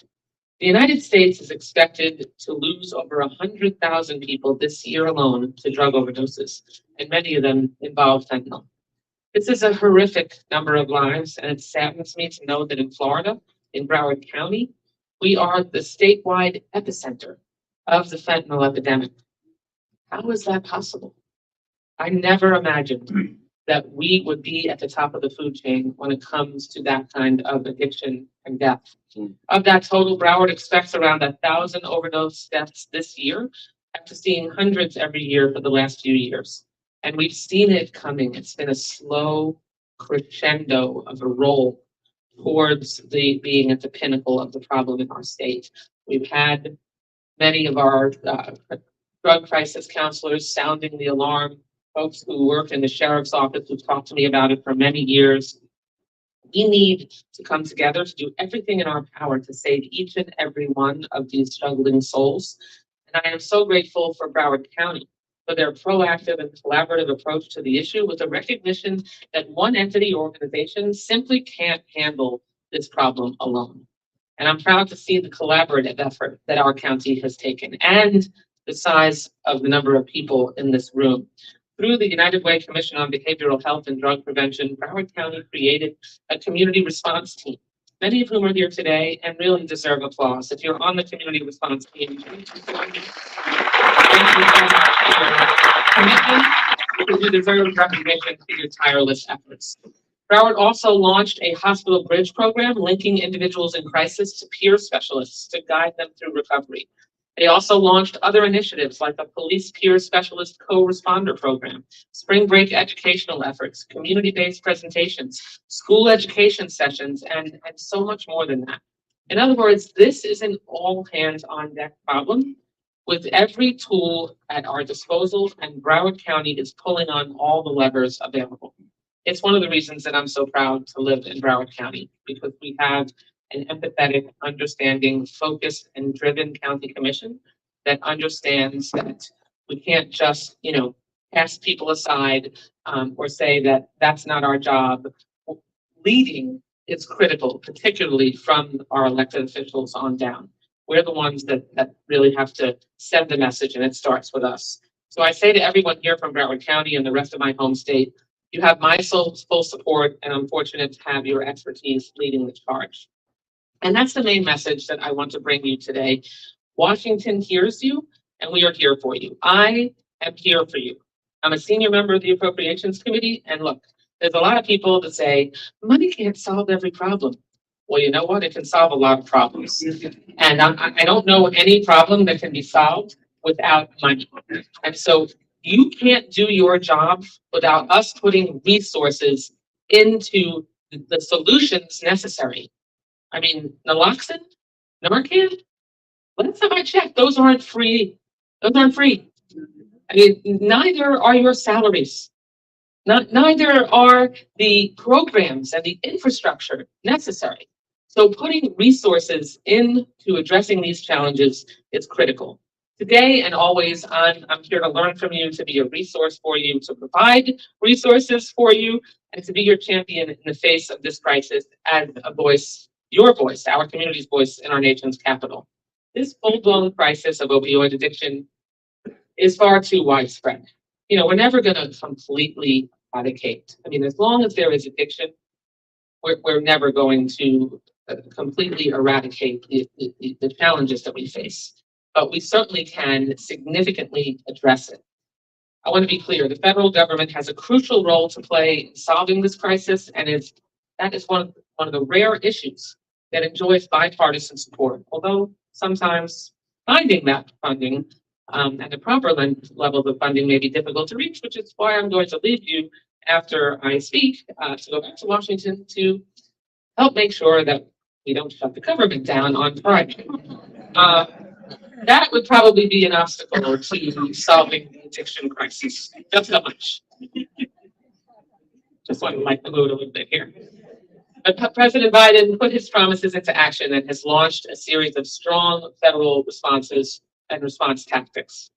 The United States is expected to lose over 100,000 people this year alone to drug overdoses, and many of them involve fentanyl. This is a horrific number of lives, and it saddens me to know that in Florida, in Broward County, we are the statewide epicenter of the fentanyl epidemic. How is that possible? I never imagined that we would be at the top of the food chain when it comes to that kind of addiction and death. Of that total, Broward expects around 1,000 overdose deaths this year, after seeing hundreds every year for the last few years. And we've seen it coming. It's been a slow crescendo of a roll towards being at the pinnacle of the problem in our state. We've had many of our drug crisis counselors sounding the alarm, folks who work in the sheriff's office who've talked to me about it for many years. We need to come together to do everything in our power to save each and every one of these struggling souls. And I am so grateful for Broward County for their proactive and collaborative approach to the issue, with a recognition that one entity or organization simply can't handle this problem alone. And I'm proud to see the collaborative effort that our county has taken, and the size of the number of people in this room. Through the United Way Commission on Behavioral Health and Drug Prevention, Broward County created a community response team, many of whom are here today and really deserve applause. If you're on the community response team, thank you so much for your commitment, because you deserve recognition for your tireless efforts. Broward also launched a hospital bridge program linking individuals in crisis to peer specialists to guide them through recovery. They also launched other initiatives like a police peer specialist co-responder program, spring break educational efforts, community-based presentations, school education sessions, and so much more than that. In other words, this is an all hands on deck problem with every tool at our disposal, and Broward County is pulling on all the levers available. It's one of the reasons that I'm so proud to live in Broward County, because we have an empathetic, understanding, focused, and driven county commission that understands that we can't just, cast people aside or say that that's not our job. Leading is critical, particularly from our elected officials on down. We're the ones that really have to send the message, and it starts with us. So I say to everyone here from Broward County and the rest of my home state, you have my full support, and I'm fortunate to have your expertise leading the charge. And that's the main message that I want to bring you today. Washington hears you, and we are here for you. I am here for you. I'm a senior member of the Appropriations Committee, and look, there's a lot of people that say, money can't solve every problem. Well, you know what? It can solve a lot of problems. And I don't know any problem that can be solved without money. And so you can't do your job without us putting resources into the solutions necessary. I mean, naloxone, Narcan, last time I checked, those aren't free. Those aren't free. I mean, neither are your salaries. Neither are the programs and the infrastructure necessary. So putting resources into addressing these challenges is critical. Today and always, I'm here to learn from you, to be a resource for you, to provide resources for you, and to be your champion in the face of this crisis as a voice, your voice, our community's voice in our nation's capital. This full-blown crisis of opioid addiction is far too widespread. We're never going to completely eradicate. I mean, as long as there is addiction, we're never going to completely eradicate the challenges that we face. But we certainly can significantly address it. I want to be clear, the federal government has a crucial role to play in solving this crisis, and that is one of the rare issues that enjoys bipartisan support, although sometimes finding that funding and the proper levels of funding may be difficult to reach, which is why I'm going to leave you after I speak to go back to Washington to help make sure that we don't shut the government down on Friday. That would probably be an obstacle to solving the addiction crisis. Just so much. Just want to light the mood a little bit here. But President Biden put his promises into action and has launched a series of strong federal responses and response tactics,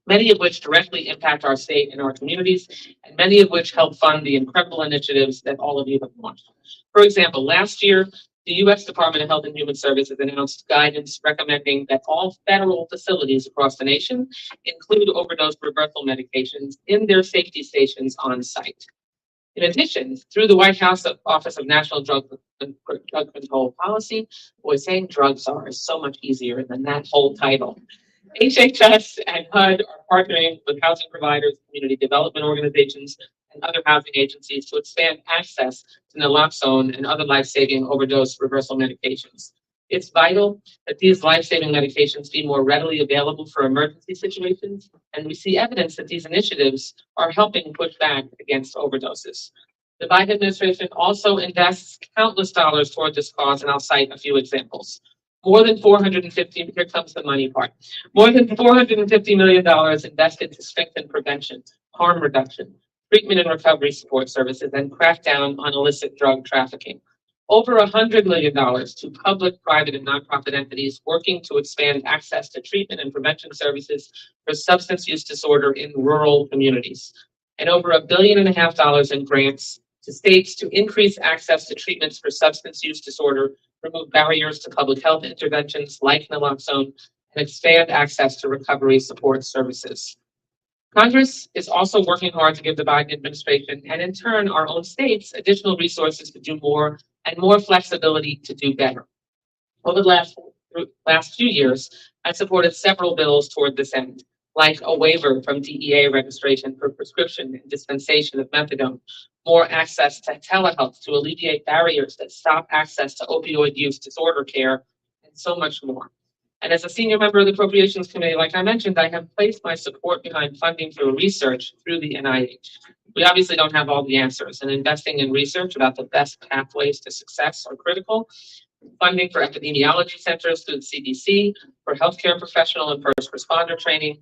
many of which directly impact our state and our communities, and many of which help fund the incredible initiatives that all of you have launched. For example, last year, the U.S. Department of Health and Human Services announced guidance recommending that all federal facilities across the nation include overdose reversal medications in their safety stations on site. In addition, through the White House Office of National Drug Control Policy, boy, saying drugs are so much easier than that whole title. HHS and HUD are partnering with housing providers, community development organizations, and other housing agencies to expand access to naloxone and other life-saving overdose reversal medications. It's vital that these life-saving medications be more readily available for emergency situations, and we see evidence that these initiatives are helping push back against overdoses. The Biden administration also invests countless dollars toward this cause, and I'll cite a few examples. More than $450, here comes the money part, more than $450 million invested to strengthen prevention, harm reduction, treatment and recovery support services, and crack down on illicit drug trafficking. Over $100 million to public, private, and nonprofit entities working to expand access to treatment and prevention services for substance use disorder in rural communities. And over $1.5 billion in grants to states to increase access to treatments for substance use disorder, remove barriers to public health interventions like naloxone, and expand access to recovery support services. Congress is also working hard to give the Biden administration, and in turn our own states, additional resources to do more and more flexibility to do better. Over the last few years, I supported several bills toward this end, like a waiver from DEA registration for prescription and dispensation of methadone, more access to telehealth to alleviate barriers that stop access to opioid use disorder care, and so much more. And as a senior member of the Appropriations Committee, like I mentioned, I have placed my support behind funding for research through the NIH. We obviously don't have all the answers, and investing in research about the best pathways to success are critical. Funding for epidemiology centers through the CDC, for healthcare professional and first responder training.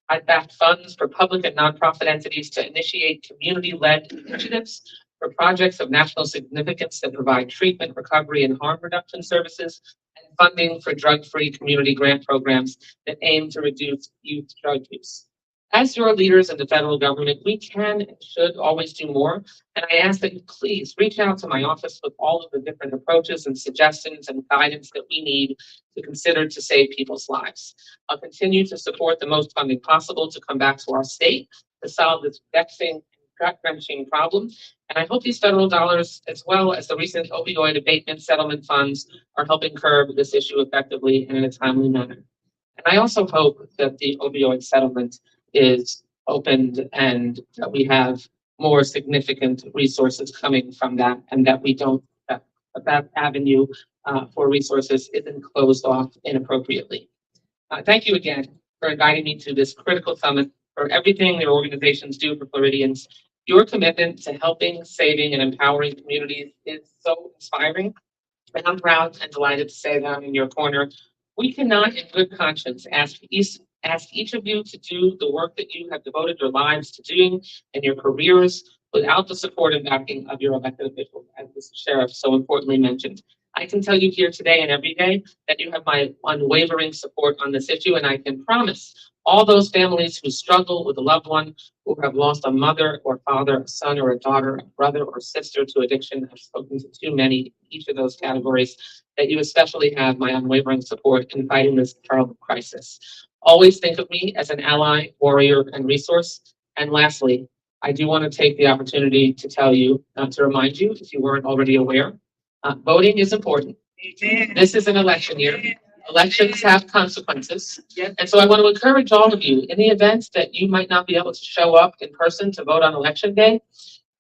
I've backed funds for public and nonprofit entities to initiate community-led initiatives for projects of national significance that provide treatment, recovery, and harm reduction services, and funding for drug-free community grant programs that aim to reduce youth drug use. As your leaders in the federal government, we can and should always do more, and I ask that you please reach out to my office with all of the different approaches and suggestions and guidance that we need to consider to save people's lives. I'll continue to support the most funding possible to come back to our state to solve this vexing, gut-wrenching problem, and I hope these federal dollars, as well as the recent opioid abatement settlement funds, are helping curb this issue effectively and in a timely manner. And I also hope that the opioid settlement is opened and that we have more significant resources coming from that, and that we don't, that avenue for resources isn't closed off inappropriately. Thank you again for inviting me to this critical summit, for everything your organizations do for Floridians. Your commitment to helping, saving, and empowering communities is so inspiring, and I'm proud and delighted to say that I'm in your corner. We cannot, in good conscience, ask each of you to do the work that you have devoted your lives to doing in your careers without the support and backing of your elected officials, as the sheriff so importantly mentioned. I can tell you here today and every day that you have my unwavering support on this issue, and I can promise all those families who struggle with a loved one, who have lost a mother or father, a son or a daughter, a brother or sister to addiction. I've spoken to too many in each of those categories, that you especially have my unwavering support in fighting this terrible crisis. Always think of me as an ally, warrior, and resource. And lastly, I do want to take the opportunity to tell you, to remind you, if you weren't already aware, voting is important. This is an election year. Elections have consequences. And so I want to encourage all of you, in the event that you might not be able to show up in person to vote on election day,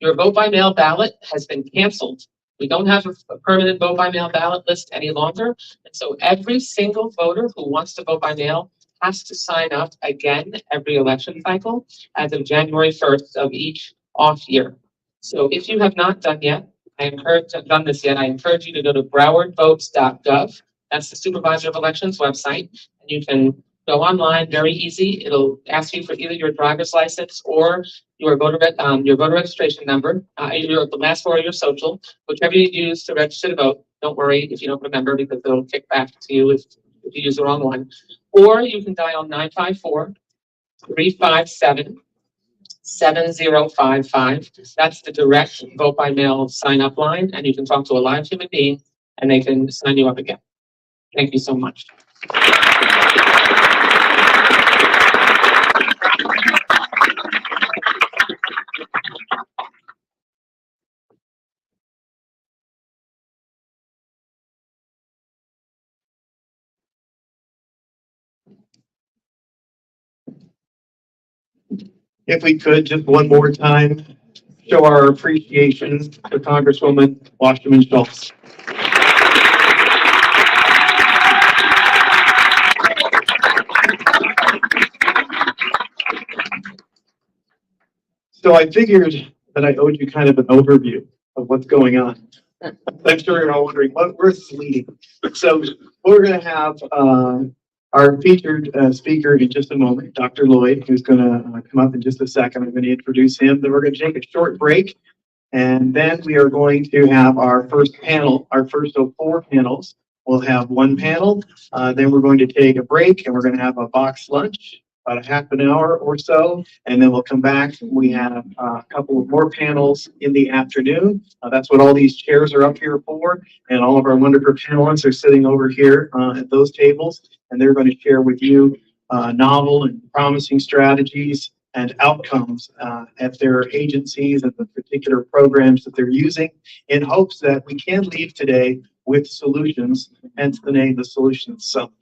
your vote by mail ballot has been canceled. We don't have a permanent vote by mail ballot list any longer. And so every single voter who wants to vote by mail has to sign up again every election cycle as of January 1st of each off year. So if you have not done this yet, I encourage you to go to browardvotes.gov. That's the Supervisor of Elections website, and you can go online, very easy. It'll ask you for either your driver's license or your voter registration number, the last four of your social, whichever you use to register to vote. Don't worry if you don't remember, because it'll kick back to you if you use the wrong one. Or you can dial 954-357-7055. That's the direct vote by mail sign up line, and you can talk to a live human being and they can sign you up again. Thank you so much. If we could, just one more time, show our appreciation to Congresswoman Wasserman Schultz. So I figured that I owed you kind of an overview of what's going on. I'm sure you're all wondering, where's this leading? So we're going to have our featured speaker in just a moment, Dr. Loyd, who's going to come up in just a second. I'm going to introduce him. Then we're going to take a short break. And then we are going to have our first panel, our first of four panels. We'll have one panel. Then we're going to take a break and we're going to have a box lunch, about a half an hour or so, and then we'll come back. We have a couple of more panels in the afternoon. That's what all these chairs are up here for, and all of our wonderful panelists are sitting over here at those tables, and they're going to share with you novel and promising strategies and outcomes at their agencies and the particular programs that they're using, in hopes that we can leave today with solutions, hence the name, the Solutions Summit.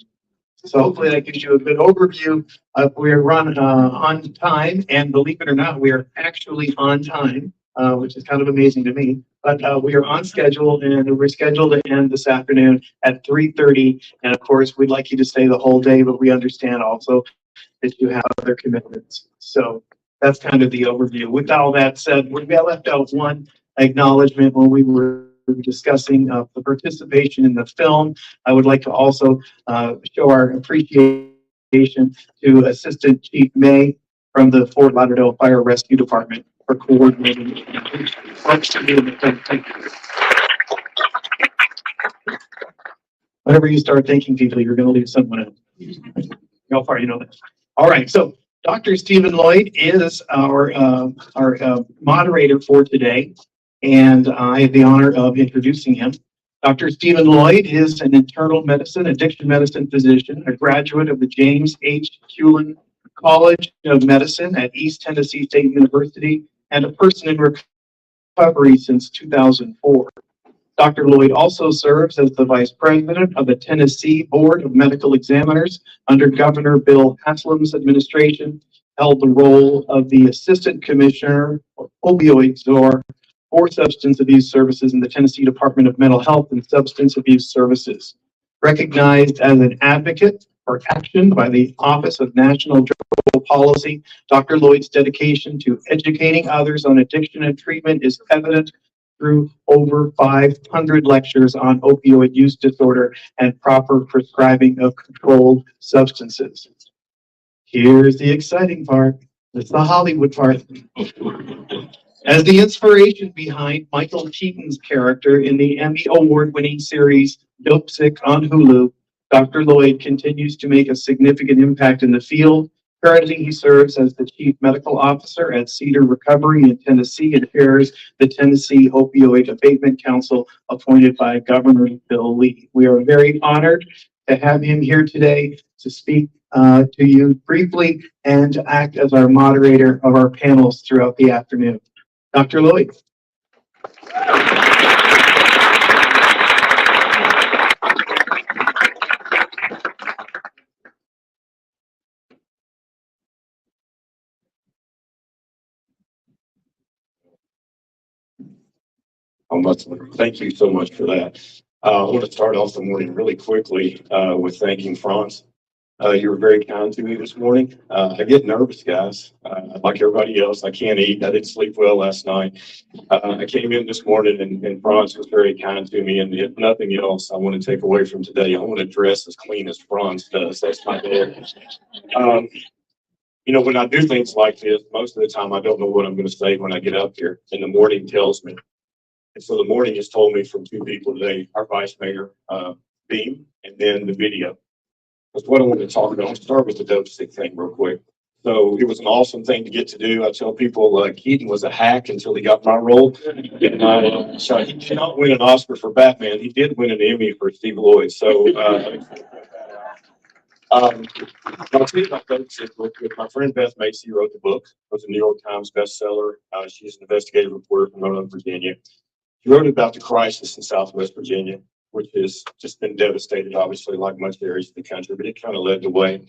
So hopefully that gives you a good overview. We're run on time, and believe it or not, we are actually on time, which is kind of amazing to me. But we are on schedule, and we're scheduled to end this afternoon at 3:30. And of course, we'd like you to stay the whole day, but we understand also that you have other commitments. So that's kind of the overview. With all that said, we left out one acknowledgement when we were discussing the participation in the film. I would like to also show our appreciation to Assistant Chief May from the Fort Lauderdale Fire Rescue Department for coordinating. Whenever you start thanking people, you're going to leave someone out. How far you know that? All right, so Dr. Stephen Loyd is our moderator for today, and I have the honor of introducing him. Dr. Stephen Loyd is an internal medicine, addiction medicine physician, a graduate of the James H. Cullen College of Medicine at East Tennessee State University, and a person in recovery since 2004. Dr. Loyd also serves as the Vice President of the Tennessee Board of Medical Examiners under Governor Bill Haslam's administration, held the role of the Assistant Commissioner or Opioid Czar for Substance Abuse Services in the Tennessee Department of Mental Health and Substance Abuse Services. Recognized as an advocate for action by the Office of National Drug Policy, Dr. Loyd's dedication to educating others on addiction and treatment is evident through over 500 lectures on opioid use disorder and proper prescribing of controlled substances. Here's the exciting part. It's the Hollywood part. As the inspiration behind Michael Keaton's character in the Emmy Award-winning series Dopesick on Hulu, Dr. Loyd continues to make a significant impact in the field. Currently, he serves as the Chief Medical Officer at Cedar Recovery in Tennessee and chairs the Tennessee Opioid Abatement Council appointed by Governor Bill Lee. We are very honored to have him here today to speak to you briefly and to act as our moderator of our panels throughout the afternoon. Dr. Loyd. Thank you so much for that. I want to start off the morning really quickly with thanking Franz. You were very kind to me this morning. I get nervous, guys. Like everybody else, I can't eat. I didn't sleep well last night. I came in this morning and Franz was very kind to me. And if nothing else, I want to take away from today, I want to dress as clean as Franz does. That's my goal. You know, when I do things like this, most of the time I don't know what I'm going to say when I get up here. And the morning tells me. And so the morning has told me from two people today, our Vice Mayor, Beam, and then the video. That's what I want to talk about. I'll start with the Dopesick thing real quick. So it was an awesome thing to get to do. I tell people Keaton was a hack until he got my role. And so he did not win an Oscar for Batman. He did win an Emmy for Steve Loyd. So I'll tell you about Dopesick real quick. My friend Beth Macy wrote the book. It was a New York Times bestseller. She's an investigative reporter from Northern Virginia. She wrote about the crisis in Southwest Virginia, which has just been devastated, obviously, like much areas of the country, but it kind of led the way.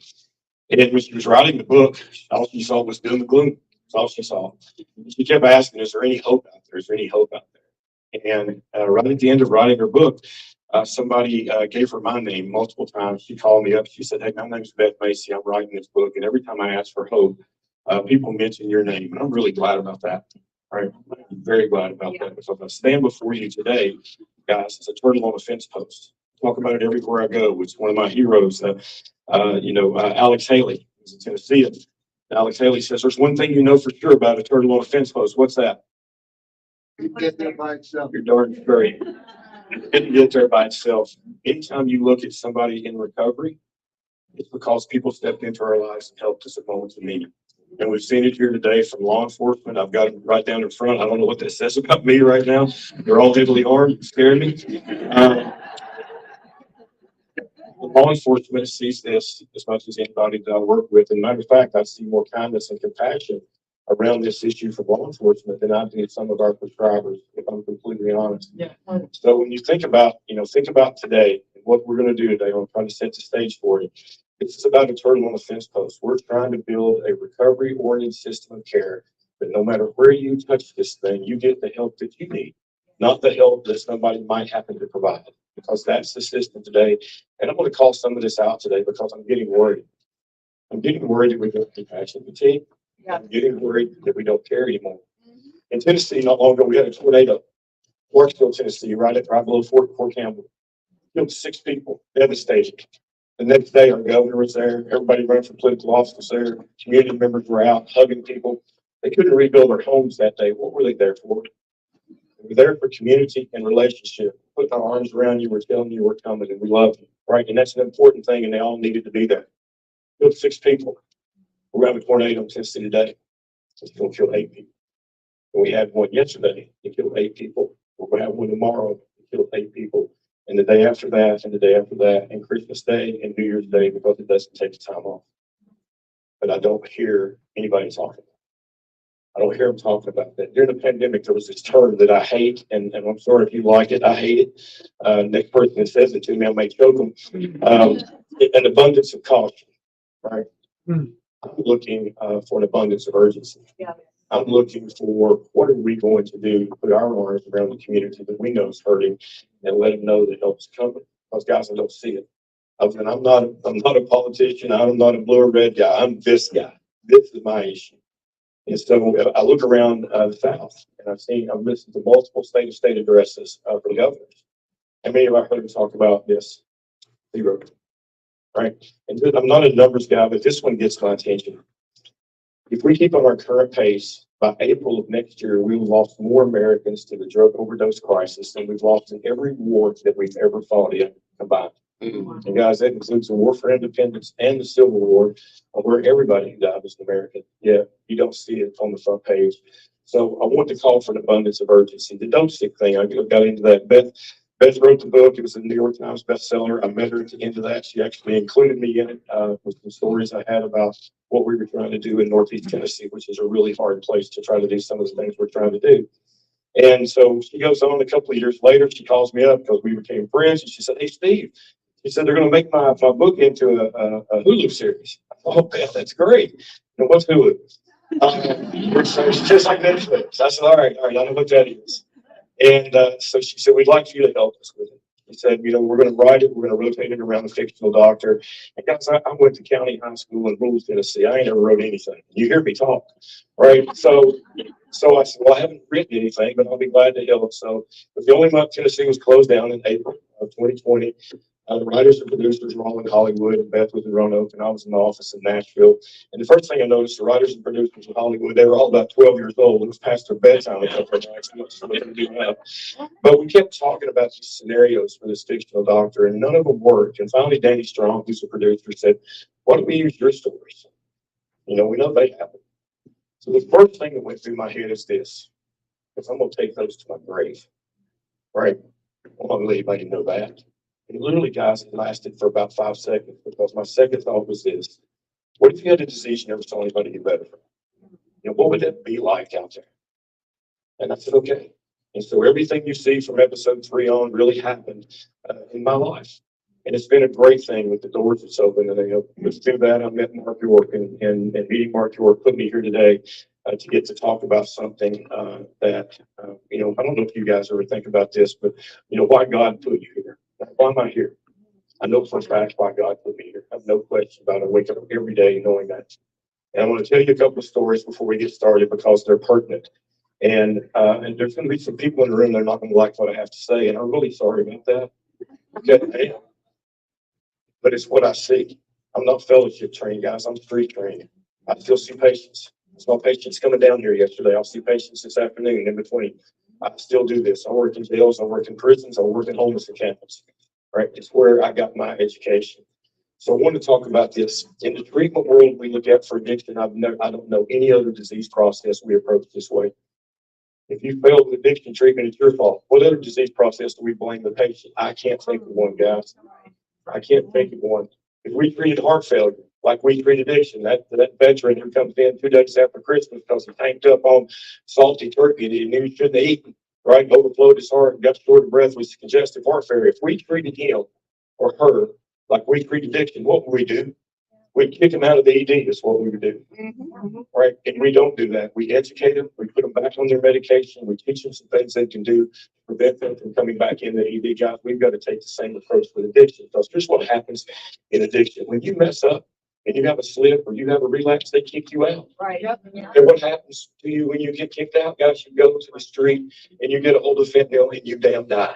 And when she was writing the book, all she saw was doom and gloom. That's all she saw. She kept asking, is there any hope out there? Is there any hope out there? And right at the end of writing her book, somebody gave her my name multiple times. She called me up. She said, hey, my name's Beth Macy. I'm writing this book. And every time I ask for hope, people mention your name. And I'm really glad about that. Right. I'm very glad about that because I stand before you today, guys, as a turtle on a fence post. Talk about it everywhere I go. It's one of my heroes. Alex Haley is in Tennessee. Alex Haley says, there's one thing you know for sure about a turtle on a fence post. What's that? You get there by itself. You're darn straight. It didn't get there by itself. Anytime you look at somebody in recovery, it's because people stepped into our lives and helped us at moments of need. And we've seen it here today from law enforcement. I've got it right down in front. I don't know what that says about me right now. They're all heavily armed, scared me. Law enforcement sees this as much as anybody that I work with. And matter of fact, I see more kindness and compassion around this issue from law enforcement than I do some of our prescribers, if I'm completely honest. Yeah. So when you think about today and what we're going to do today, I'm trying to set the stage for you. It's about a turtle on a fence post. We're trying to build a recovery-oriented system of care, but no matter where you touch this thing, you get the help that you need, not the help that somebody might happen to provide, because that's the system today. And I'm going to call some of this out today because I'm getting worried. I'm getting worried that we don't have compassion fatigue. Yeah. I'm getting worried that we don't care anymore. In Tennessee, not long ago, we had a tornado. Clarksville, Tennessee, right below Fort Campbell. Killed 6 people, devastated. The next day, our governor was there. Everybody running for political office there. Community members were out hugging people. They couldn't rebuild their homes that day. What were they there for? They were there for community and relationship. Putting our arms around you, we're telling you we're coming and we love you, right? And that's an important thing, and they all needed to be there. Killed 6 people. We're having a tornado in Tennessee today. It's going to kill 8 people. And we had one yesterday. It killed 8 people. We're going to have one tomorrow. It killed 8 people. And the day after that, and the day after that, and Christmas Day and New Year's Day, because it doesn't take the time off. But I don't hear anybody talking. I don't hear them talking about that. During the pandemic, there was this term that I hate, and I'm sorry if you like it, I hate it. Next person that says it to me, I may choke them. An abundance of caution, right? I'm looking for an abundance of urgency. Yeah. I'm looking for what are we going to do to put our arms around the community that we know is hurting and let them know that help is coming. Because guys, I don't see it. And I'm not a politician. I'm not a blue or red guy. I'm this guy. This is my issue. And so I look around the South and I've listened to multiple state addresses from governors. And many of I heard them talk about this 0. Right? And I'm not a numbers guy, but this one gets my attention. If we keep on our current pace, by April of next year, we will lost more Americans to the drug overdose crisis than we've lost in every war that we've ever fought in combined. And guys, that includes the War for Independence and the Civil War, where everybody died as an American. Yeah, you don't see it on the front page. So I want to call for an abundance of urgency. The Dopesick thing, I got into that. Beth wrote the book. It was a New York Times bestseller. I met her at the end of that. She actually included me in it with some stories I had about what we were trying to do in Northeast Tennessee, which is a really hard place to try to do some of the things we're trying to do. And so she goes on a couple of years later. She calls me up because we became friends. And she said, "Hey, Steve," she said, "they're going to make my book into a Hulu series." I thought, "Oh, Beth, that's great." And what's Hulu? It's just like Netflix. I said, all right, I know what that is. And so she said, "We'd like you to help us with it." She said, we're going to write it. We're going to rotate it around the fictional doctor. And guys, I went to county high school in Louisville, Tennessee. I ain't never wrote anything. You hear me talk, right? So I said, "Well, I haven't written anything, but I'll be glad to help." So the only month Tennessee was closed down in April of 2020. The writers and producers were all in Hollywood, and Beth was in Roanoke, and I was in the office in Nashville. And the first thing I noticed, the writers and producers in Hollywood, they were all about 12 years old. It was past their bedtime a couple of nights. So they didn't do that. But we kept talking about these scenarios for this fictional doctor, and none of them worked. And finally, Danny Strong, who's the producer, said, "Why don't we use your stories? We know they happen." So the first thing that went through my head is this, because I'm going to take those to my grave, right? I don't want to let anybody know that. And literally, guys, it lasted for about 5 seconds, because my second thought was this: what if you had a disease you never saw anybody get better from? What would that be like out there? And I said, okay. And so everything you see from episode 3 on really happened in my life. And it's been a great thing with the doors that's open. And through that, I met Mark York, and meeting Mark York put me here today to get to talk about something that, I don't know if you guys ever think about this, but, why God put you here. Why am I here? I know for a fact why God put me here. I have no question about it. I wake up every day knowing that. And I want to tell you a couple of stories before we get started, because they're pertinent. And there's going to be some people in the room that are not going to like what I have to say, and I'm really sorry about that. Okay, but it's what I see. I'm not fellowship trained, guys. I'm street trained. I still see patients. I saw patients coming down here yesterday. I'll see patients this afternoon in between. I still do this. I work in jails. I work in prisons. I work in homeless encampments. Right? It's where I got my education. So I want to talk about this. In the treatment world we look at for addiction, I don't know any other disease process we approach this way. If you fail with addiction treatment, it's your fault. What other disease process do we blame the patient? I can't think of one, guys. I can't think of one. If we treated heart failure like we treat addiction, that veteran who comes in 2 days after Christmas because he tanked up on salty turkey that he knew he shouldn't have eaten, right? Overflowed his heart and got short of breath with congestive heart failure. If we treated him or her like we treat addiction, what would we do? We'd kick them out of the ED. That's what we would do, right? And we don't do that. We educate them. We put them back on their medication. We teach them some things they can do to prevent them from coming back in the ED. Guys, we've got to take the same approach with addiction, because here's what happens in addiction. When you mess up and you have a slip or you have a relapse, they kick you out. Right. And what happens to you when you get kicked out, guys? You go to the street and you get a hold of fentanyl and you damn die,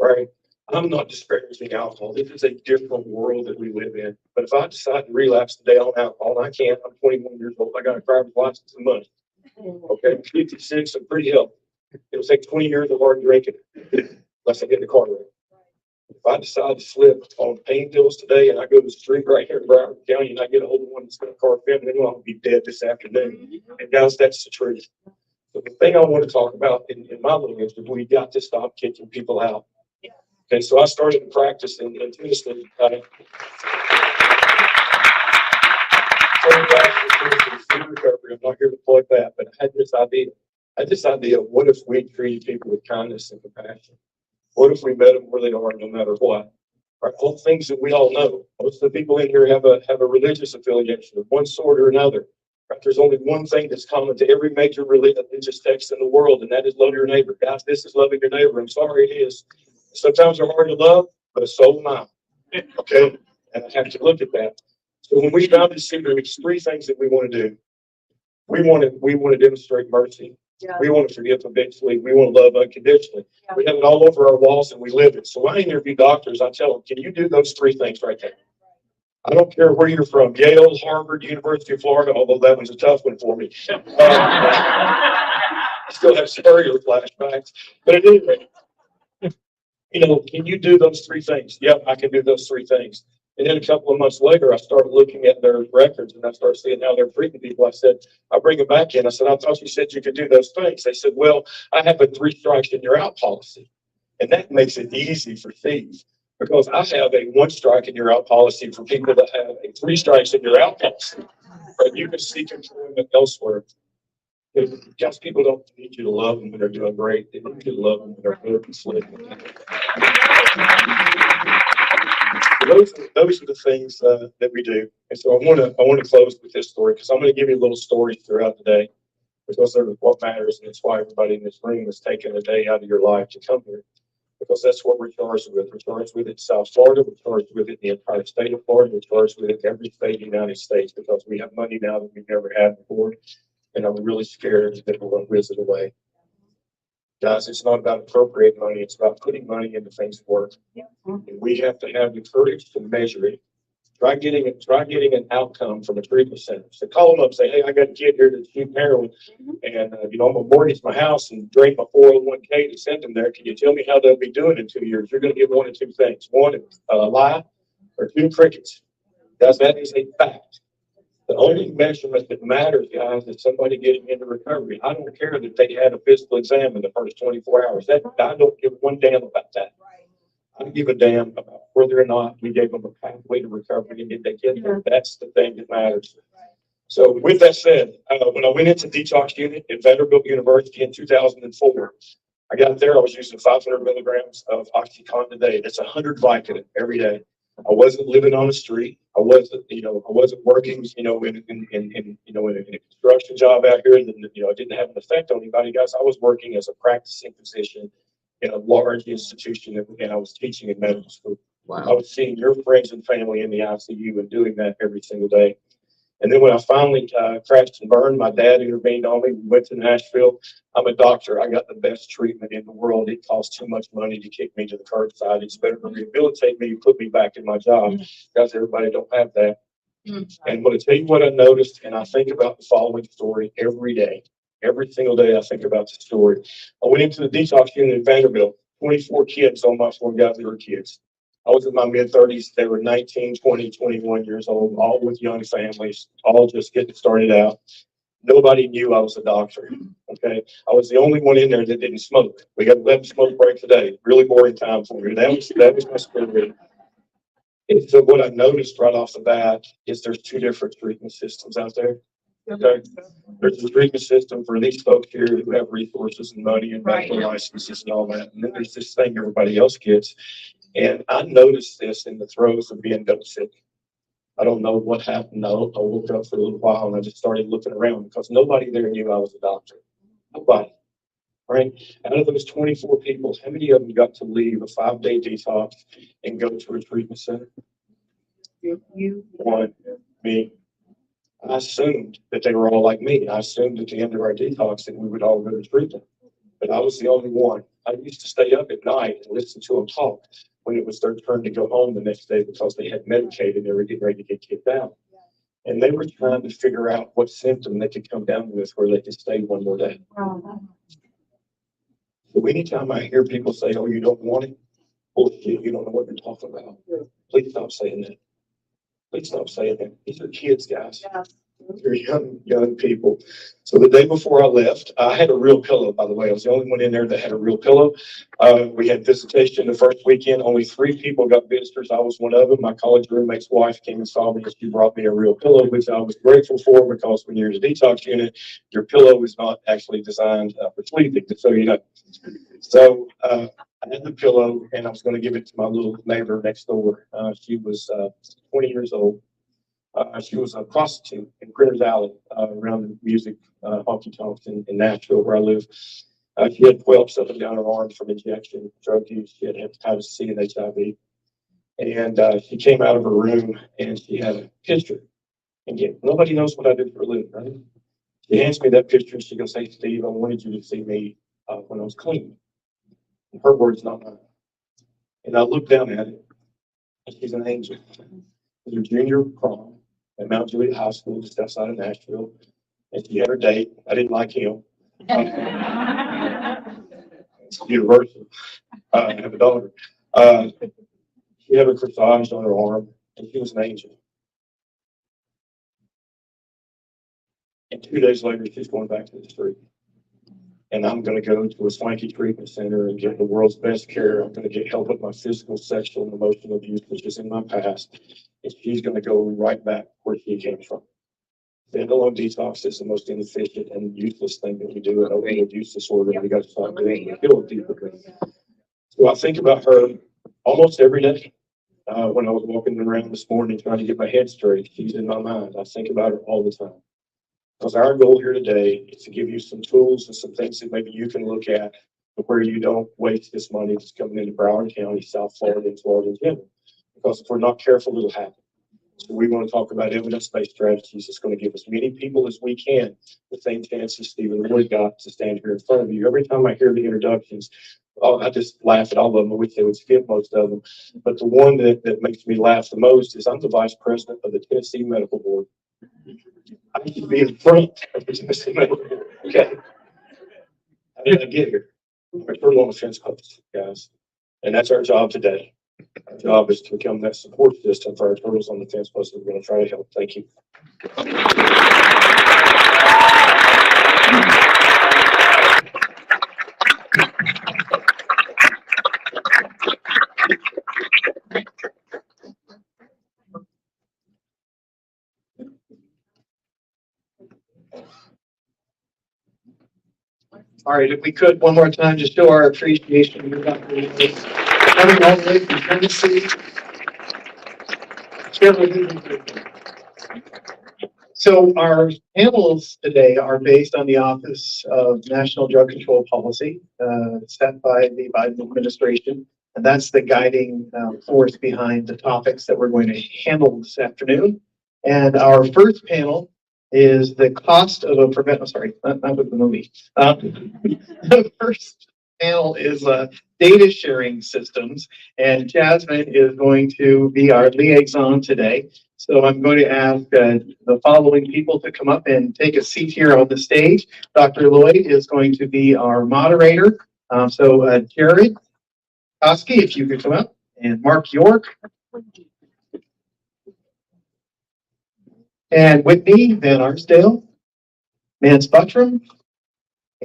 right? I'm not disparaging alcohol. This is a different world that we live in. But if I decide to relapse today on alcohol, I can't. I'm 21 years old. I got a driver's license and money. Okay, I'm 56. I'm pretty healthy. It'll take 20 years of hard drinking unless I get in the car wreck. If I decide to slip on pain pills today and I go to the street right here in Broward County and I get a hold of one that's going to car fentanyl, I'll be dead this afternoon. And guys, that's the truth. But the thing I want to talk about in my little is that we got to stop kicking people out. Okay, so I started to practice in Tennessee. I'm not here to plug that, but I had this idea. What if we treated people with kindness and compassion? What if we met them where they are, no matter what? Right, all things that we all know. Most of the people in here have a religious affiliation of one sort or another. Right? There's only one thing that's common to every major religious text in the world, and that is love your neighbor. Guys, this is loving your neighbor. I'm sorry, it is. Sometimes they're hard to love, but so am I. Okay? And I have to look at that. So when we found this secret, it's 3 things that we want to do. We want to demonstrate mercy. Yeah. We want to forgive eventually. We want to love unconditionally. Yeah. We have it all over our walls and we live it. So when I interview doctors, I tell them, can you do those 3 things right there? I don't care where you're from, Yale, Harvard, University of Florida, although that one's a tough one for me. I still have Spurrier flashbacks, but at any rate, can you do those three things? Yep, I can do those three things. And then a couple of months later, I started looking at their records and I started seeing how they're treating people. I said, I bring them back in. I said, I thought you said you could do those things. They said, well, I have a 3 strikes and you're out policy. And that makes it easy for thieves because I have a 1 strike and you're out policy for people that have a 3 strikes and you're out policy. But you can seek employment elsewhere. Because people don't need you to love them when they're doing great. They need you to love them when they're good and sleeping. Those are the things that we do. And so I want to close with this story because I'm going to give you little stories throughout the day because they're what matters, and it's why everybody in this room has taken a day out of your life to come here because that's what we're charged with. We're charged with it in South Florida. We're charged with it in the entire state of Florida. We're charged with it in every state in the United States because we have money now that we've never had before, and I'm really scared that we're going to whiz it away. Guys, it's not about appropriating money. It's about putting money into things that work. And we have to have the courage to measure it. Try getting an outcome from a treatment center. So call them up, say, hey, I got a kid here that's shooting heroin, and I'm gonna mortgage my house and drain my 401k to send them there. Can you tell me how they'll be doing in 2 years? You're gonna get one of 2 things: 1, a lie, or 2, crickets. Guys, that is a fact. The only measurement that matters, guys, is somebody getting into recovery. I don't care that they had a physical exam in the first 24 hours. I don't give one damn about that. I don't give a damn about whether or not we gave them a pathway to recovery and did they get there. That's the thing that matters. So with that said, when I went into detox unit at Vanderbilt University in 2004, I got there, I was using 500 milligrams of OxyContin a day. That's 100 Vicodin every day. I wasn't living on the street. I wasn't working, in a construction job out here. And, I didn't have an effect on anybody, guys. I was working as a practicing physician in a large institution, and I was teaching in medical school. Wow. I was seeing your friends and family in the ICU and doing that every single day. And then when I finally crashed and burned, my dad intervened on me. We went to Nashville. I'm a doctor. I got the best treatment in the world. It costs too much money to kick me to the curbside. It's better to rehabilitate me and put me back in my job. Guys, everybody don't have that. And I'm going to tell you what I noticed, and I think about the following story every day. Every single day I think about the story. I went into the detox unit at Vanderbilt. 24 kids on my floor, guys, they were kids. I was in my mid-30s. They were 19, 20, 21 years old, all with young families, all just getting started out. Nobody knew I was a doctor, okay? I was the only one in there that didn't smoke. We got 11 smoke breaks a day. Really boring time for me. That was my story. And so what I noticed right off the bat is there's 2 different treatment systems out there. Okay, there's a treatment system for these folks here who have resources and money and medical licenses and all that. And then there's this thing everybody else gets. And I noticed this in the throes of being Dopesick. I don't know what happened. I woke up for a little while and I just started looking around because nobody there knew I was a doctor. Nobody. Right? Out of those 24 people, how many of them got to leave a 5-day detox and go to a treatment center? You. One. Me. I assumed that they were all like me. I assumed at the end of our detox that we would all go to treatment. But I was the only one. I used to stay up at night and listen to them talk when it was their turn to go home the next day because they had medicated and they were getting ready to get kicked out. And they were trying to figure out what symptom they could come down with where they could stay one more day. So anytime I hear people say, oh, you don't want it, bullshit, you don't know what you're talking about. Please stop saying that. Please stop saying that. These are kids, guys. They're young people. So the day before I left, I had a real pillow, by the way. I was the only one in there that had a real pillow. We had visitation the first weekend. Only 3 people got visitors. I was one of them. My college roommate's wife came and saw me and she brought me a real pillow, which I was grateful for because when you're in a detox unit, your pillow is not actually designed for sleeping, so you know. So I had the pillow and I was going to give it to my little neighbor next door. She was 20 years old. She was a prostitute in Printers Alley around the music honky tonks in Nashville where I live. She had whelps up and down her arms from injection, drug use. She had hepatitis C and HIV. And she came out of her room and she had a picture. And yet, nobody knows what I did for a living, right? She hands me that picture and she goes, hey, Steve, I wanted you to see me when I was clean. And her words, not mine. And I looked down at it and she's an angel. was her junior prom at Mount Juliet High School, just outside of Nashville. And she had her date. I didn't like him. It's universal. I have a daughter. She had her corsage on her arm, and she was an angel. And 2 days later, she's going back to the street. And I'm going to go to a swanky treatment center and get the world's best care. I'm going to get help with my physical, sexual, and emotional abuse, which is in my past. And she's going to go right back where she came from. Standalone detox is the most inefficient and useless thing that we do in opioid abuse disorder. We got to start doing it. So I think about her almost every day. When I was walking around this morning trying to get my head straight, she's in my mind. I think about her all the time. Because our goal here today is to give you some tools and some things that maybe you can look at where you don't waste this money that's coming into Broward County, South Florida, and Florida in general. Because if we're not careful, it'll happen. So we want to talk about evidence-based strategies that's going to give as many people as we can the same chances Stephen Loyd got to stand here in front of you. Every time I hear the introductions, I just laugh at all of them. I wish they would skip most of them. But the one that makes me laugh the most is I'm the vice president of the Tennessee Medical Board. I should be in front of the Tennessee Medical Board. Okay. How did I get here? I'm a turtle on the fence post, guys. And that's our job today. Our job is to become that support system for our turtles on the fence post that we're going to try to help. Thank you. All right, if we could, one more time, just show our appreciation to Dr. Loyd, coming all the way from Tennessee. So our panels today are based on the Office of National Drug Control Policy, set by the Biden administration. And that's the guiding force behind the topics that we're going to handle this afternoon. And our first panel is the cost of a not with the movie. The first panel is data sharing systems, and Jasmine is going to be our liaison today. So I'm going to ask the following people to come up and take a seat here on the stage. Dr. Loyd is going to be our moderator. Jared Koski, if you could come up, and Mark York. And Whitney Van Arsdale, Mance Buttram,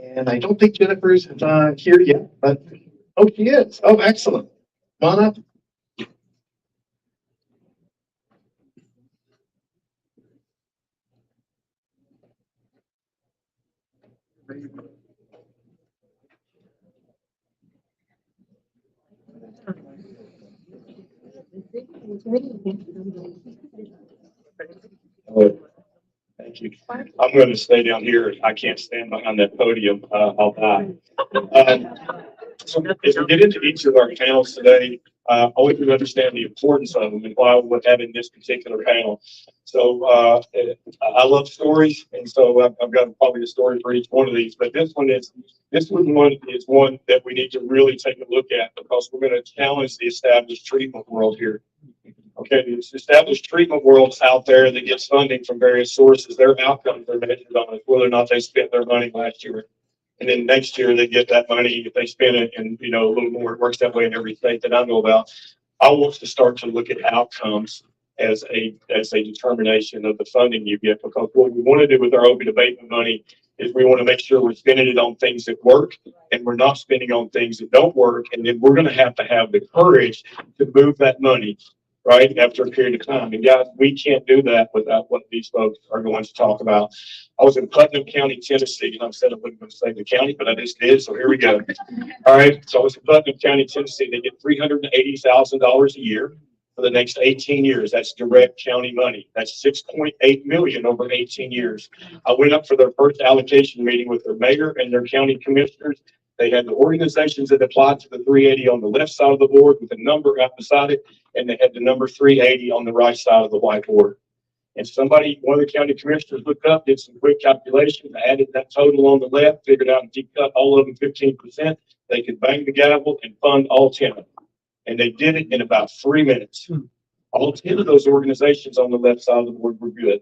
and I don't think Jennifer's here yet, but oh, she is. Oh, excellent. Come on up. Thank you. I'm going to stay down here. I can't stand behind that podium. I'll die. So as we get into each of our panels today, I want you to understand the importance of them and why we're having this particular panel. So I love stories, and so I've got probably a story for each one of these. But this one is one that we need to really take a look at because we're going to challenge the established treatment world here. Okay, the established treatment world's out there that gets funding from various sources. Their outcomes are measured on whether or not they spent their money last year. And then next year they get that money if they spend it, and a little more. It works that way in every state that I know about. I want to start to look at outcomes as a determination of the funding you get, because what we want to do with our opioid abatement money is we want to make sure we're spending it on things that work and we're not spending on things that don't work. And then we're going to have the courage to move that money right after a period of time. And guys, we can't do that without what these folks are going to talk about. I was in Putnam County, Tennessee, and I said I wasn't going to say the county, but I just did, so here we go. All right, so I was in Putnam County, Tennessee. They get $380,000 a year for the next 18 years. That's direct county money. That's $6.8 million over 18 years. I went up for their first allocation meeting with their mayor and their county commissioners. They had the organizations that applied to the 380 on the left side of the board with a number out beside it, and they had the number 380 on the right side of the whiteboard. And one of the county commissioners looked up, did some quick calculations, added that total on the left, figured out if you cut all of them 15%, they could bang the gavel and fund all 10 of them. And they did it in about 3 minutes. All 10 of those organizations on the left side of the board were good.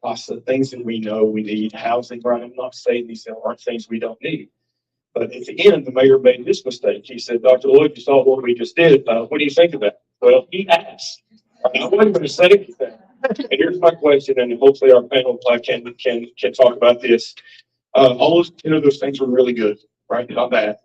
Lots of things that we know we need, housing, right? I'm not saying these aren't things we don't need. But at the end, the mayor made this mistake. He said, Dr. Loyd, you saw what we just did. What do you think of that? Well, he asked. I wasn't going to say anything. And here's my question, and hopefully our panel can talk about this. All those 10 of those things were really good, right? Not bad.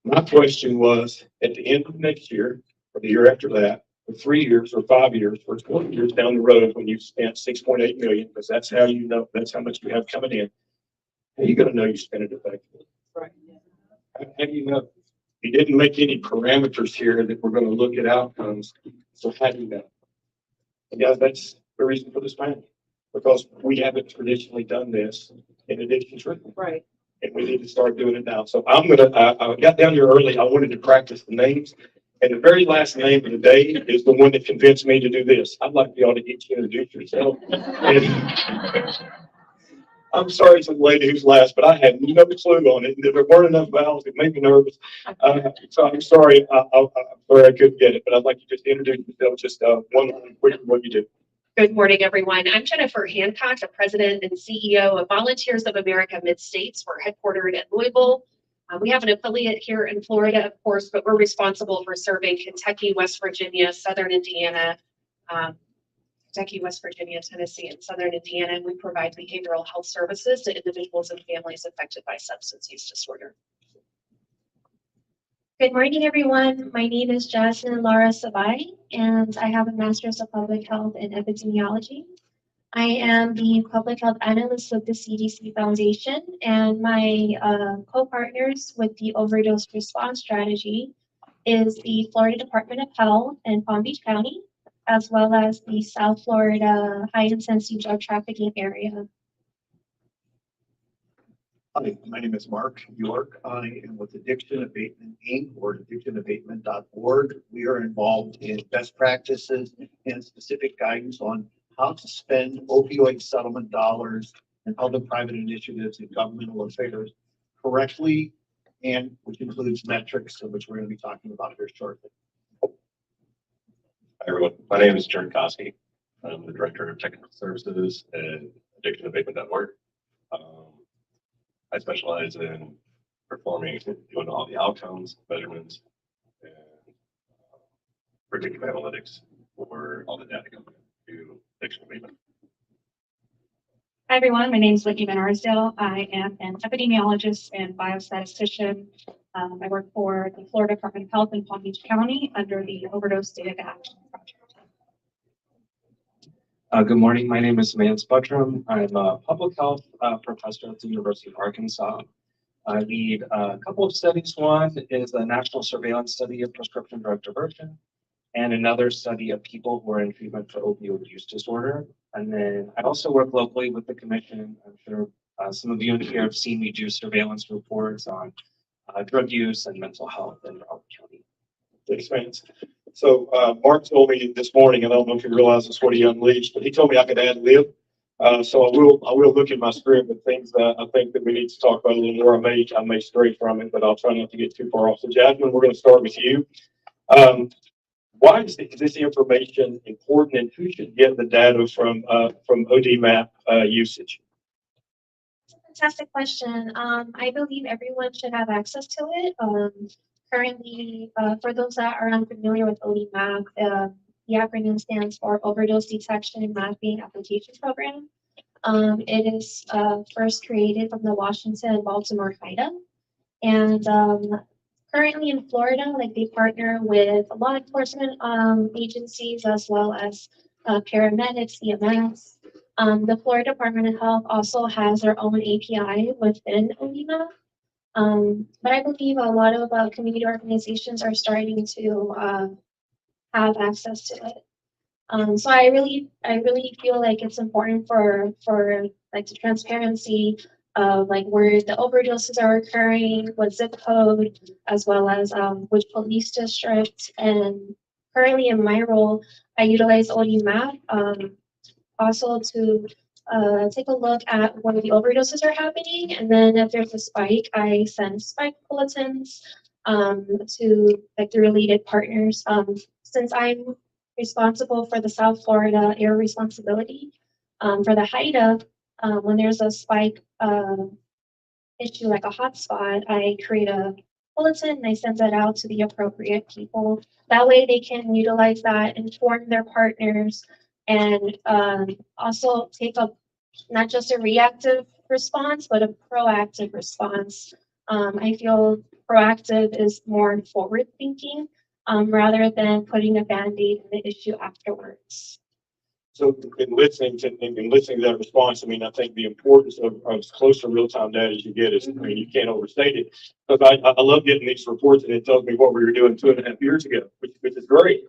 My question was, at the end of next year, or the year after that, for 3 years or 5 years or 20 years down the road, when you've spent 6.8 million, because that's how you know, that's how much you have coming in, how you going to know you spent it effectively? Right. How do you know? He didn't make any parameters here that we're going to look at outcomes. So how do you know? And guys, that's the reason for this panel, because we haven't traditionally done this in addiction treatment. Right. And we need to start doing it now. So I'm going to, I got down here early. I wanted to practice the names. And the very last name of the day is the one that convinced me to do this. I'd like y'all to get you introduce yourself. And I'm sorry to the lady who's last, but I had no clue on it. There weren't enough vowels. It made me nervous. So I'm sorry. I'm sorry I couldn't get it, but I'd like you just to introduce yourself, just one line, quick, what you do. Good morning, everyone. I'm Jennifer Hancock, the president and CEO of Volunteers of America Mid-States. We're headquartered in Louisville. We have an affiliate here in Florida, of course, but we're responsible for serving Kentucky, West Virginia, Southern Indiana, Tennessee, and Southern Indiana. And we provide behavioral health services to individuals and families affected by substance use disorder. Good morning, everyone. My name is Jasmine Laura Savai, and I have a Master's of Public Health in Epidemiology. I am the Public Health Analyst of the CDC Foundation, and my co-partners with the Overdose Response Strategy is the Florida Department of Health and Palm Beach County, as well as the South Florida High Intensity Drug Trafficking Area. Hi, my name is Mark York. I am with Addiction Abatement Inc. or addictionabatement.org. We are involved in best practices and specific guidance on how to spend opioid settlement dollars and public-private initiatives in governmental affairs correctly, and which includes metrics, of which we're going to be talking about here shortly. Hi, everyone. My name is Jared Koski. I'm the Director of Technical Services at addictionabatement.org. I specialize in doing all the outcomes, measurements, and predictive analytics for all the data coming to addiction abatement. Hi, everyone. My name is Whitney Van Arsdale. I am an epidemiologist and biostatistician. I work for the Florida Department of Health in Palm Beach County under the Overdose Data Action Project. Good morning. My name is Mance Buttram. I'm a public health professor at the University of Arkansas. I lead a couple of studies. One is a national surveillance study of prescription drug diversion, and another study of people who are in treatment for opioid use disorder. And then I also work locally with the commission. I'm sure some of you in here have seen me do surveillance reports on drug use and mental health in Broward County. Thanks, Vance. So Mark told me this morning, and I don't know if you realize this, what he unleashed, but he told me I could add lib. So I will look at my script and things that I think that we need to talk about a little more. I may stray from it, but I'll try not to get too far off. So Jasmine, we're going to start with you. Why is this information important, and who should get the data from ODMAP usage? Fantastic question. I believe everyone should have access to it. Currently, for those that are unfamiliar with ODMAP, the acronym stands for Overdose Detection and Mapping Application Program. It is first created from the Washington and Baltimore HIDA. And currently in Florida, they partner with law enforcement agencies as well as paramedics, EMS. The Florida Department of Health also has their own API within ODMAP. But I believe a lot of community organizations are starting to have access to it. So I really feel like it's important for the transparency of where the overdoses are occurring, what zip code, as well as which police district. And currently in my role, I utilize ODMAP also to take a look at where the overdoses are happening, and then if there's a spike, I send spike bulletins to the related partners. Since I'm responsible for the South Florida air responsibility. For the HIDA, when there's a spike issue like a hotspot, I create a bulletin and I send that out to the appropriate people. That way they can utilize that, inform their partners, and also take up not just a reactive response, but a proactive response. I feel proactive is more forward thinking rather than putting a band-aid in the issue afterwards. So in listening to that response, I mean, I think the importance of as close to real-time data as you get is, I mean, you can't overstate it. Because I love getting these reports and it tells me what we were doing 2.5 years ago, which is great.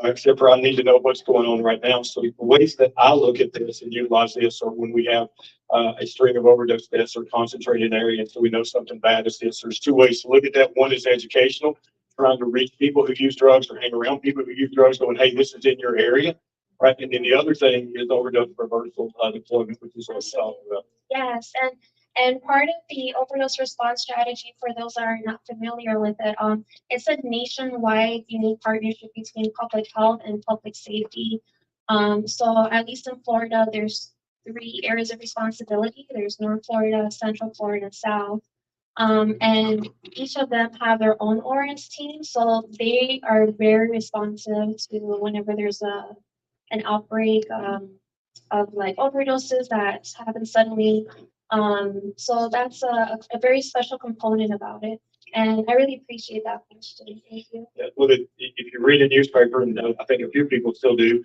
Except for I need to know what's going on right now. So the ways that I look at this and utilize this are when we have a string of overdose deaths or concentrated area, and so we know something bad is this. There's two ways to look at that. One is educational, trying to reach people who use drugs or hang around people who use drugs, going, hey, this is in your area. Right, and then the other thing is overdose reversal deployment, which is what we're talking about. Yes, and part of the overdose response strategy, for those that are not familiar with it, it's a nationwide unique partnership between public health and public safety. So at least in Florida, there's 3 areas of responsibility. There's North Florida, Central Florida, South. And each of them have their own orange team, so they are very responsive to whenever there's an outbreak of like overdoses that happen suddenly. So that's a very special component about it. And I really appreciate that question. Thank you. Yeah, well, if you read a newspaper, and I think a few people still do,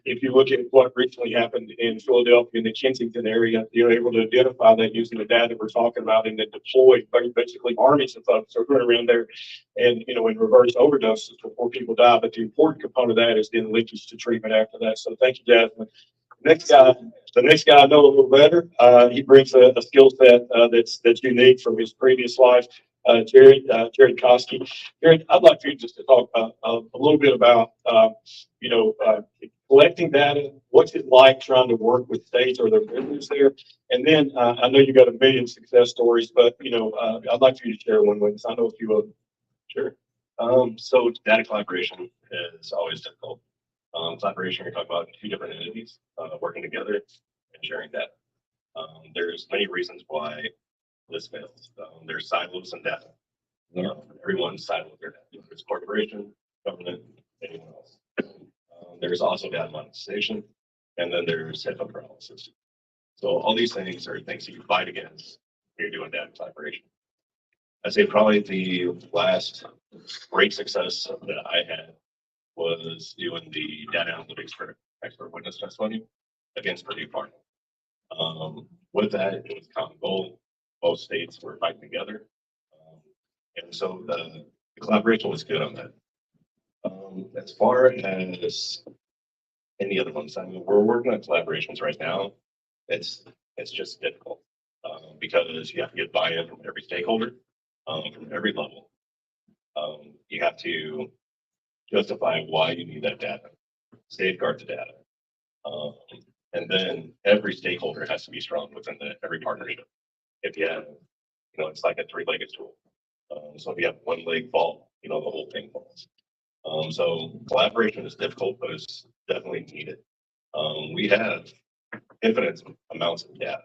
if you look at what recently happened in Philadelphia in the Kensington area, you're able to identify that using the data we're talking about, and then deploy basically armies of folks are going around there and, you know, in reverse overdoses before people die. But the important component of that is then linkage to treatment after that. So thank you, Jasmine. The next guy I know a little better. He brings a skill set that's unique from his previous life. Jared Koski. Jared, I'd like for you just to talk about a little bit about collecting data. What's it like trying to work with states or their business there? And then I know you got a million success stories, but I'd like for you to share one with us. I know a few of them. Sure. So data collaboration is always difficult. Collaboration, we're talking about 2 different entities working together and sharing data. There's many reasons why this fails. There's silos in data. Everyone's siloed their data. There's corporation, government, anyone else. There's also data monetization, and then there's HIPAA paralysis. So all these things are things that you fight against when you're doing data collaboration. I'd say probably the last great success that I had was doing the data analytics for expert witness testimony against Purdue Pharma. With that, it was a common goal. Both states were fighting together. And so the collaboration was good on that. As far as any other ones, I mean, we're working on collaborations right now. It's just difficult because you have to get buy-in from every stakeholder, from every level. You have to justify why you need that data, safeguard the data. And then every stakeholder has to be strong within every partnership. If you have, it's like a 3-legged stool. So if you have one leg fall, the whole thing falls. So collaboration is difficult, but it's definitely needed. We have infinite amounts of data.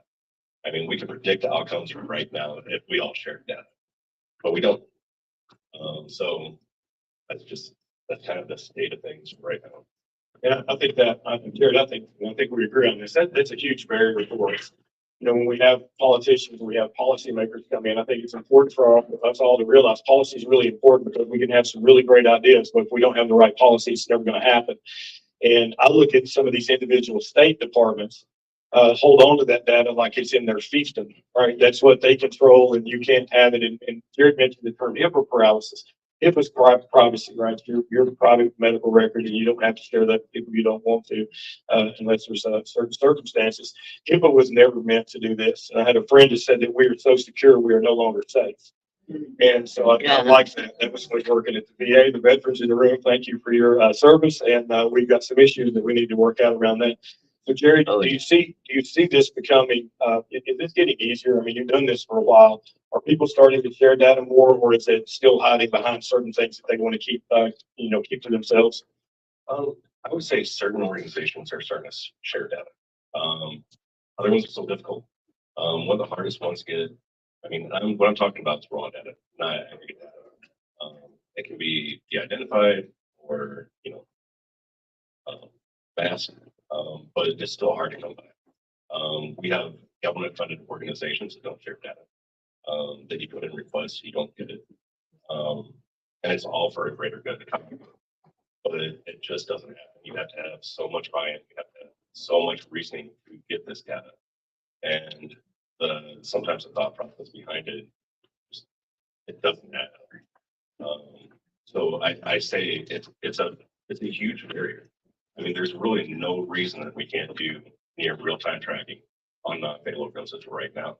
I mean, we can predict the outcomes from right now if we all share data, but we don't. So that's kind of the state of things right now. Yeah, I think Jared, I think we agree on this. That's a huge barrier for us. When we have politicians, we have policymakers come in, I think it's important for us all to realize policy is really important because we can have some really great ideas, but if we don't have the right policies, it's never going to happen. And I look at some of these individual state departments, hold on to that data like it's in their fiefdom, right? That's what they control, and you can't have it. And Jared mentioned the term HIPAA paralysis. HIPAA's privacy, right? You're the private medical record, and you don't have to share that with people you don't want to, unless there's certain circumstances. HIPAA was never meant to do this. I had a friend who said that we are so secure, we are no longer safe. And so I like that. That was working at the VA. The veterans in the room, thank you for your service. And we've got some issues that we need to work out around that. So Jerry, do you see this becoming, is this getting easier? I mean, you've done this for a while. Are people starting to share data more, or is it still hiding behind certain things that they want to keep to themselves? I would say certain organizations are starting to share data. Other ones are still difficult. One of the hardest ones to get, what I'm talking about is raw data, not aggregate data. It can be de-identified or, masked, but it's still hard to come by. We have government-funded organizations that don't share data. That you put in requests, you don't get it. And it's all for a greater good. But it just doesn't happen. You have to have so much buy-in. You have to have so much reasoning to get this data. And sometimes the thought process behind it, it doesn't add up. So I say it's a huge barrier. There's really no reason that we can't do near real-time tracking on non-fatal overdoses right now.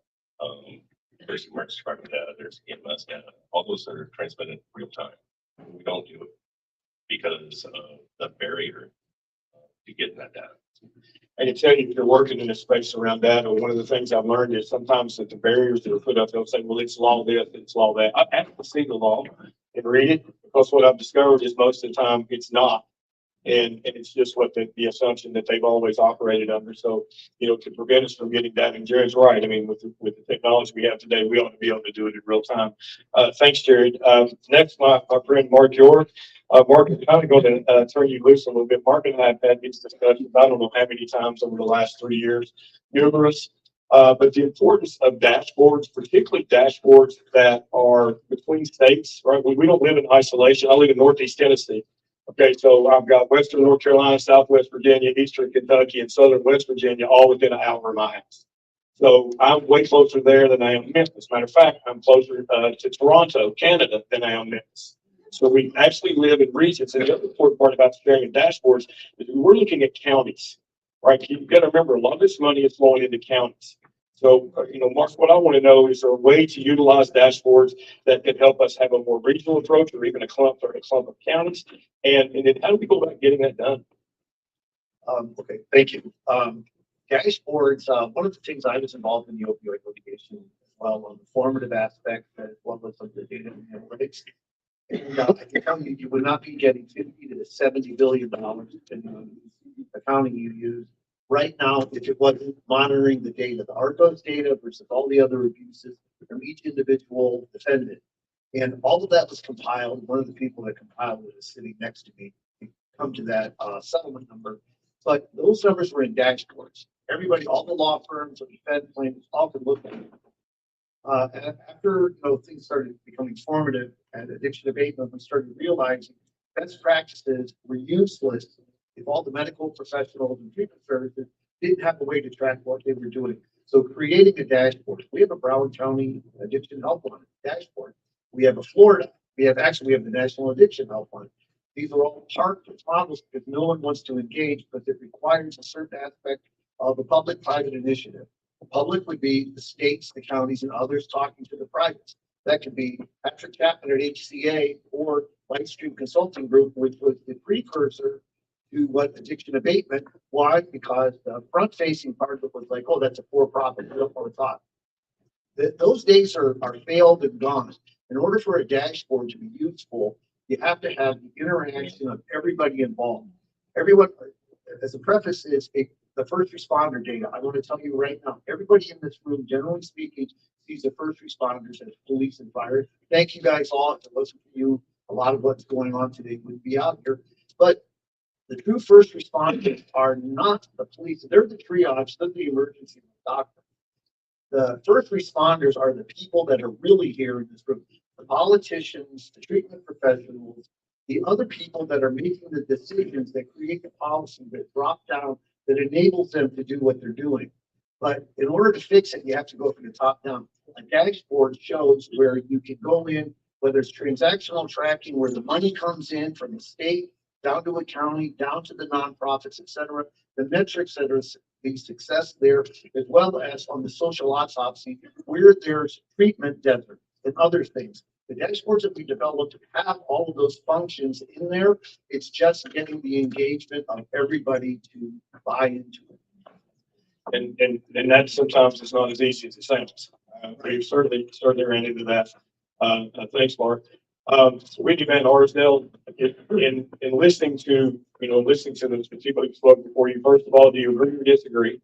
There's emergency department data, there's EMS data, all those are transmitted real time. We don't do it because of the barrier to getting that data. I can tell you, if you're working in a space around data, one of the things I've learned is sometimes that the barriers that are put up, they'll say, well, it's law this, it's law that. I have to see the law and read it, because what I've discovered is most of the time it's not. And it's just what the assumption that they've always operated under. So, to prevent us from getting that, and Jared's right. With the technology we have today, we ought to be able to do it in real time. Thanks, Jared. Next, my friend Mark York. Mark, I'm kind of going to turn you loose a little bit. Mark and I have had these discussions, I don't know how many times over the last 3 years, numerous. But the importance of dashboards, particularly dashboards that are between states, right? We don't live in isolation. I live in Northeast Tennessee. Okay, so I've got Western North Carolina, Southwest Virginia, Eastern Kentucky, and Southern West Virginia, all within an hour of my house. So I'm way closer there than I am Memphis. Matter of fact, I'm closer to Toronto, Canada, than I am Memphis. So we actually live in regions. And the other important part about sharing of dashboards is we're looking at counties, right? You've got to remember, a lot of this money is flowing into counties. So, Mark, what I want to know is there a way to utilize dashboards that could help us have a more regional approach, or even a clump of counties? And then how do we go about getting that done? Okay, thank you. Dashboards, one of the things I was involved in the opioid litigation as well, on the formative aspect, as well as of the data and analytics. And I can tell you, you would not be getting $50 to $70 billion depending on the accounting you use right now if it wasn't monitoring the data, the ARCOS data versus all the other abuses from each individual defendant. And all of that was compiled. One of the people that compiled it is sitting next to me. We come to that settlement number. But those numbers were in dashboards. Everybody, all the law firms, the defense plaintiffs, all could look at it. And after things started becoming formative and addiction abatement, we started realizing best practices were useless if all the medical professionals and treatment services didn't have a way to track what they were doing. So creating a dashboard. We have a Broward County Addiction Helpline dashboard. We have a Florida. We have the National Addiction Helpline. These are all part of models because no one wants to engage, but it requires a certain aspect of a public-private initiative. The public would be the states, the counties, and others talking to the privates. That could be Patrick Chapman at HCA or Lightstream Consulting Group, which was the precursor to what addiction abatement was, because the front-facing part of it was like, oh, that's a for-profit. We don't want to talk. Those days are failed and gone. In order for a dashboard to be useful, you have to have the interaction of everybody involved. Everyone, as a preface, is the first responder data. I want to tell you right now, everybody in this room, generally speaking, sees the first responders as police and fire. Thank you guys all. If it wasn't for you, a lot of what's going on today wouldn't be out here. But the true first responders are not the police. They're the triage, they're the emergency doctor. The first responders are the people that are really here in this room. The politicians, the treatment professionals, the other people that are making the decisions that create the policy that drop down, that enables them to do what they're doing. But in order to fix it, you have to go from the top down. A dashboard shows where you can go in, whether it's transactional tracking, where the money comes in from the state, down to a county, down to the nonprofits, et cetera, the metrics that are the success there, as well as on the social autopsy, where there's treatment desert and other things. The dashboards that we developed have all of those functions in there. It's just getting the engagement of everybody to buy into it. And that sometimes is not as easy as it sounds. We've certainly ran into that. Thanks, Mark. Whitney Van Arsdale, in listening to, listening to the people who spoke before you, first of all, do you agree or disagree?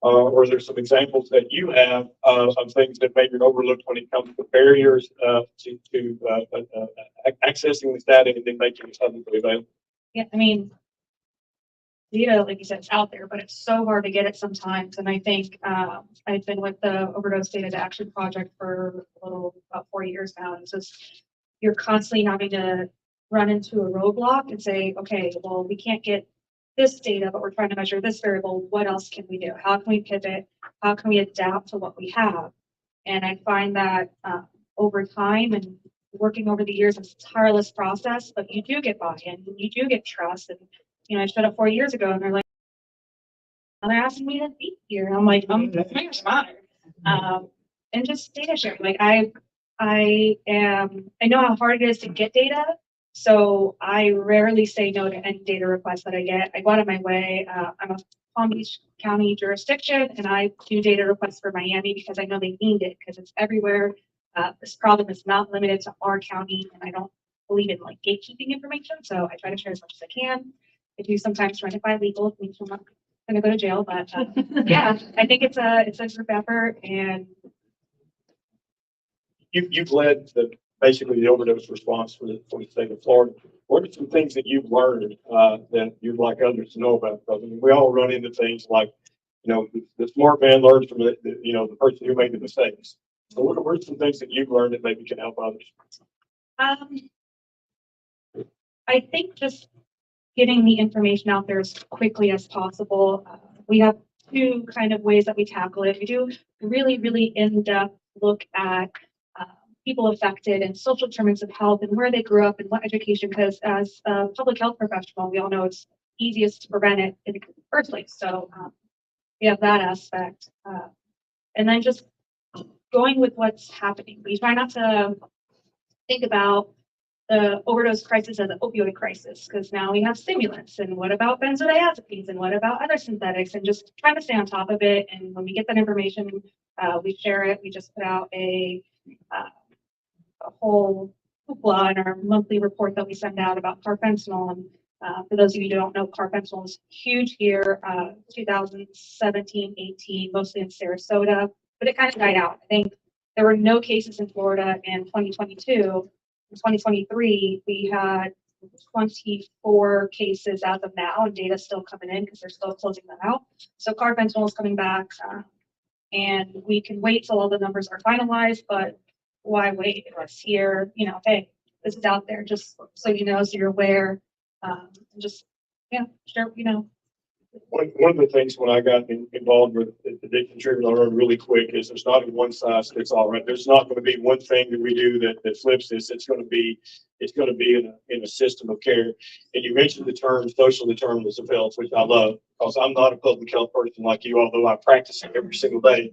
Or are there some examples that you have of things that maybe are overlooked when it comes to barriers to accessing this data and then making it publicly available? Yeah, I mean, data, like you said, it's out there, but it's so hard to get it sometimes. And I think I've been with the Overdose Data Action Project for about 4 years now. And it's just, you're constantly having to run into a roadblock and say, okay, well, we can't get this data, but we're trying to measure this variable. What else can we do? How can we pivot? How can we adapt to what we have? And I find that over time and working over the years, it's a tireless process, but you do get buy-in and you do get trust. And, I showed up 4 years ago and they're like, they're asking me to be here. And I'm like, very smart. And just data sharing. Like I know how hard it is to get data. So I rarely say no to any data requests that I get. I go out of my way. I'm a Palm Beach County jurisdiction and I do data requests for Miami because I know they need it because it's everywhere. This problem is not limited to our county and I don't believe in like gatekeeping information. So I try to share as much as I can. I do sometimes run it by legal, it means I'm not gonna go to jail, but yeah, I think it's a group effort and You've led basically the overdose response for the state of Florida. What are some things that you've learned that you'd like others to know about? Because we all run into things like, the smart man learns from the person who made the mistakes. So what are some things that you've learned that maybe can help others? I think just getting the information out there as quickly as possible. We have two kind of ways that we tackle it. We do really, really in-depth look at people affected and social determinants of health and where they grew up and what education, because as a public health professional, we all know it's easiest to prevent it in the first place. So we have that aspect. And then just going with what's happening. We try not to think about the overdose crisis as an opioid crisis, because now we have stimulants, and what about benzodiazepines, and what about other synthetics, and just trying to stay on top of it. And when we get that information, we share it. We just put out a whole hoopla in our monthly report that we send out about carfentanil. And for those of you who don't know, carfentanil is huge here, 2017, 18, mostly in Sarasota, but it kind of died out. I think there were no cases in Florida in 2022. In 2023, we had 24 cases as of now, and data still coming in because they're still closing that out. So carfentanil is coming back, and we can wait till all the numbers are finalized, but why wait? It's here, hey, this is out there, just so you know, so you're aware. Just, sure, One of the things when I got involved with addiction treatment, I learned really quick is there's not a one size fits all, right? There's not going to be one thing that we do that flips this. It's going to be in a system of care. And you mentioned the term social determinants of health, which I love because I'm not a public health person like you, although I practice it every single day.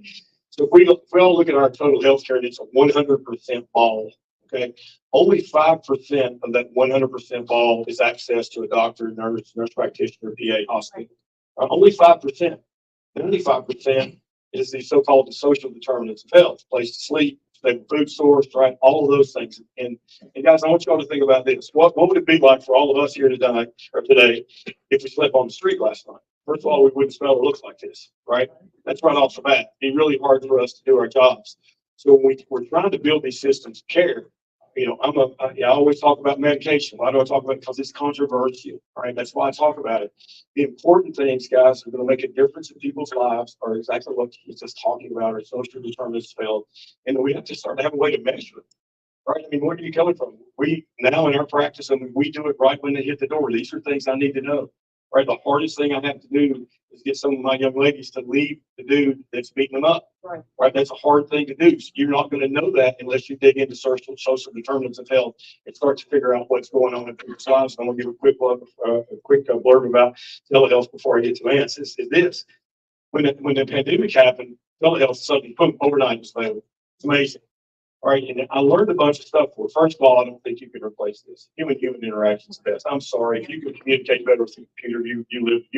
So if we all look at our total health care, and it's a 100% ball. Okay, only 5% of that 100% ball is access to a doctor, nurse practitioner, PA, hospital. Only 5%. 95% is the so-called the social determinants of health: place to sleep, stable food source, right? All of those things. And guys, I want you all to think about this. What would it be like for all of us here today if we slept on the street last night? First of all, we wouldn't smell or look like this, right? That's right off the bat. It'd be really hard for us to do our jobs. So when we're trying to build these systems of care, I always talk about medication. Why do I talk about it? Because it's controversial, right? That's why I talk about it. The important things, guys, that are going to make a difference in people's lives are exactly what he's just talking about, our social determinants of health. And we have to start to have a way to measure it, right? I mean, where are you coming from? We now in our practice, we do it right when they hit the door. These are things I need to know, right? The hardest thing I have to do is get some of my young ladies to leave the dude that's beating them up. Right. That's a hard thing to do. So you're not going to know that unless you dig into social determinants of health and start to figure out what's going on in people's lives. I'm going to give a quick blurb about telehealth before I get to Lance. Is this when the pandemic happened, telehealth suddenly overnight was available. It's amazing. All right, and I learned a bunch of stuff. First of all, I don't think you can replace this. Human interaction is best. I'm sorry, if you can communicate better with the computer, you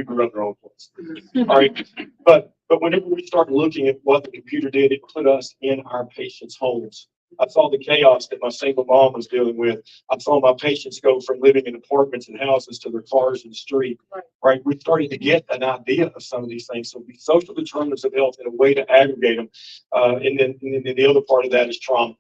grew up in your own place. All right, but whenever we start looking at what the computer did, it put us in our patients' homes. I saw the chaos that my single mom was dealing with. I saw my patients go from living in apartments and houses to their cars in the street. Right. We're starting to get an idea of some of these things. So the social determinants of health and a way to aggregate them. And then the other part of that is trauma.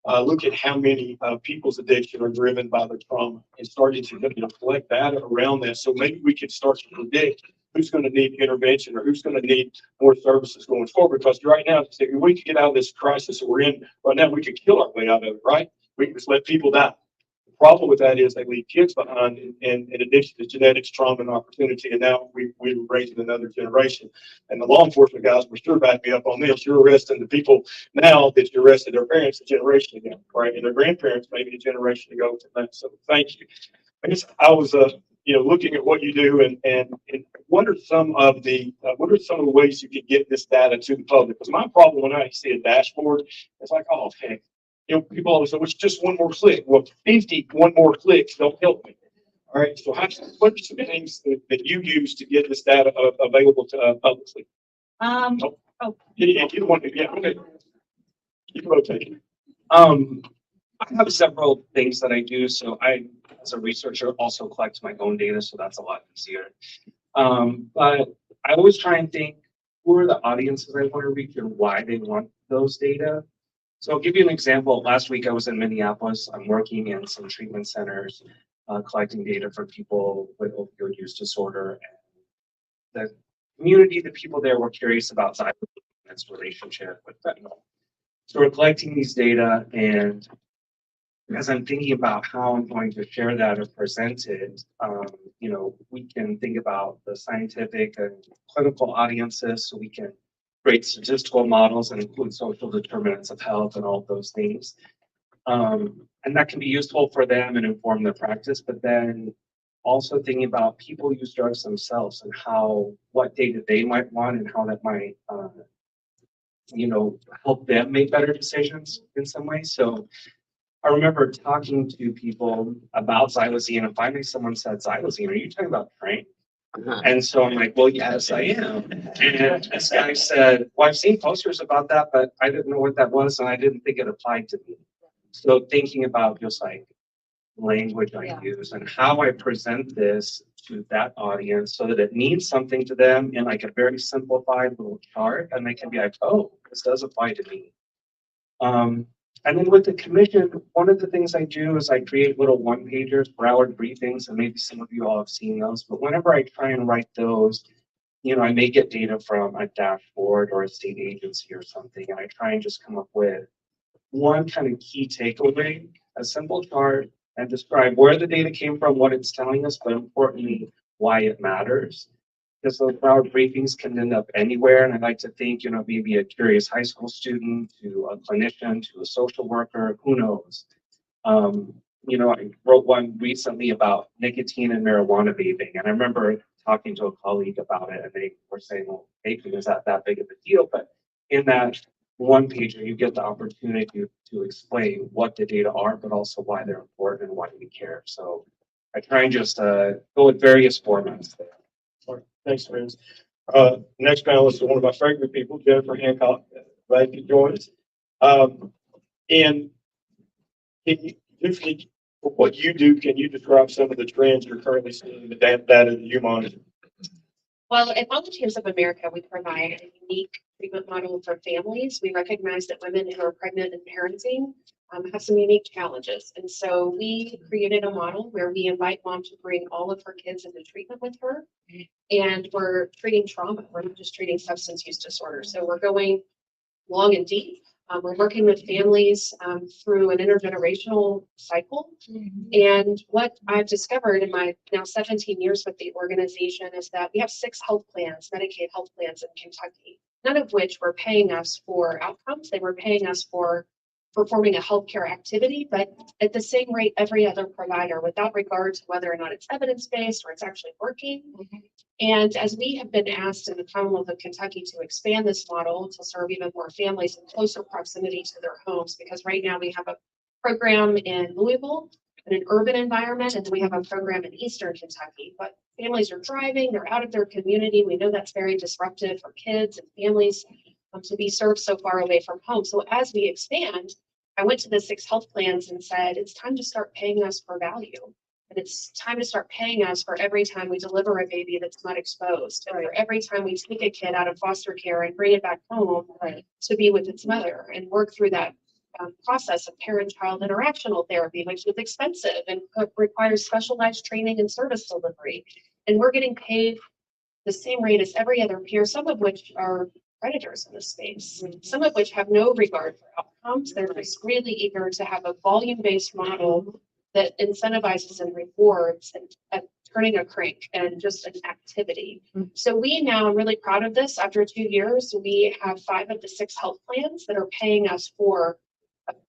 Look at how many people's addiction are driven by their trauma and starting to collect data around that. So maybe we could start to predict who's going to need intervention or who's going to need more services going forward. Because right now, if we could get out of this crisis that we're in right now, we could kill our way out of it, right? We can just let people die. The problem with that is they leave kids behind in addiction to genetics, trauma, and opportunity. And now we're raising another generation. And the law enforcement guys were sure back me up on this. You're arresting the people now that you arrested their parents a generation ago, right? And their grandparents maybe a generation ago from that. So thank you. I guess I was looking at what you do and what are some of the ways you can get this data to the public? Because my problem when I see a dashboard, it's like, oh heck, people always say, well, it's just one more click. Well, 1 more clicks don't help me. All right. So what are some things that you use to get this data available to publicly? You want to, yeah, okay. You can rotate it. I have several things that I do. So I, as a researcher, also collect my own data, so that's a lot easier. But I always try and think, who are the audiences I want to reach and why they want those data? So I'll give you an example. Last week I was in Minneapolis. I'm working in some treatment centers, collecting data for people with opioid use disorder. And the community, the people there were curious about Xylo's and its relationship with fentanyl. So we're collecting these data, and as I'm thinking about how I'm going to share that or present it, we can think about the scientific and clinical audiences, so we can create statistical models and include social determinants of health and all of those things. And that can be useful for them and inform their practice, but then also thinking about people use drugs themselves and what data they might want and how that might, help them make better decisions in some way. So I remember talking to people about xylazine, and finally someone said, "Xylazine, are you talking about Frank?" And so I'm like, well, yes, I am. And this guy said, well, I've seen posters about that, but I didn't know what that was, and I didn't think it applied to me. So thinking about just like language I use and how I present this to that audience so that it means something to them in like a very simplified little chart, and they can be like, oh, this does apply to me. And then with the commission, one of the things I do is I create little one-pagers, Broward briefings, and maybe some of you all have seen those. But whenever I try and write those, I may get data from a dashboard or a state agency or something, and I try and just come up with one kind of key takeaway, a simple chart, and describe where the data came from, what it's telling us, but importantly, why it matters. Because those Broward briefings can end up anywhere. And I like to think, maybe a curious high school student to a clinician to a social worker, who knows? I wrote one recently about nicotine and marijuana vaping. And I remember talking to a colleague about it, and they were saying, well, vaping is not that big of a deal. But in that one pager, you get the opportunity to explain what the data are, but also why they're important and why we care. So I try and just go with various formats there. Thanks, friends. Next panelist is one of my favorite people, Jennifer Hancock. Glad you joined us. And for what you do, can you describe some of the trends you're currently seeing in the data that you monitor? Well, at Volunteers of America, we provide a unique treatment model for families. We recognize that women who are pregnant and parenting have some unique challenges. And so we created a model where we invite mom to bring all of her kids into treatment with her. And we're treating trauma. We're not just treating substance use disorder. So we're going long and deep. We're working with families through an intergenerational cycle. And what I've discovered in my now 17 years with the organization is that we have 6 health plans, Medicaid health plans in Kentucky, none of which were paying us for outcomes. They were paying us for performing a healthcare activity, but at the same rate every other provider, without regard to whether or not it's evidence-based or it's actually working. And as we have been asked in the Commonwealth of Kentucky to expand this model to serve even more families in closer proximity to their homes, because right now we have a program in Louisville in an urban environment, and we have a program in Eastern Kentucky, but families are driving, they're out of their community. We know that's very disruptive for kids and families to be served so far away from home. So as we expand, I went to the 6 health plans and said, it's time to start paying us for value. And it's time to start paying us for every time we deliver a baby that's not exposed, and for every time we take a kid out of foster care and bring it back home to be with its mother and work through that process of parent-child interactional therapy, which is expensive and requires specialized training and service delivery. And we're getting paid the same rate as every other peer, some of which are predators in this space, some of which have no regard for outcomes. They're just really eager to have a volume-based model that incentivizes and rewards and turning a crank and just an activity. So we now, I'm really proud of this. After 2 years, we have 5 of the 6 health plans that are paying us for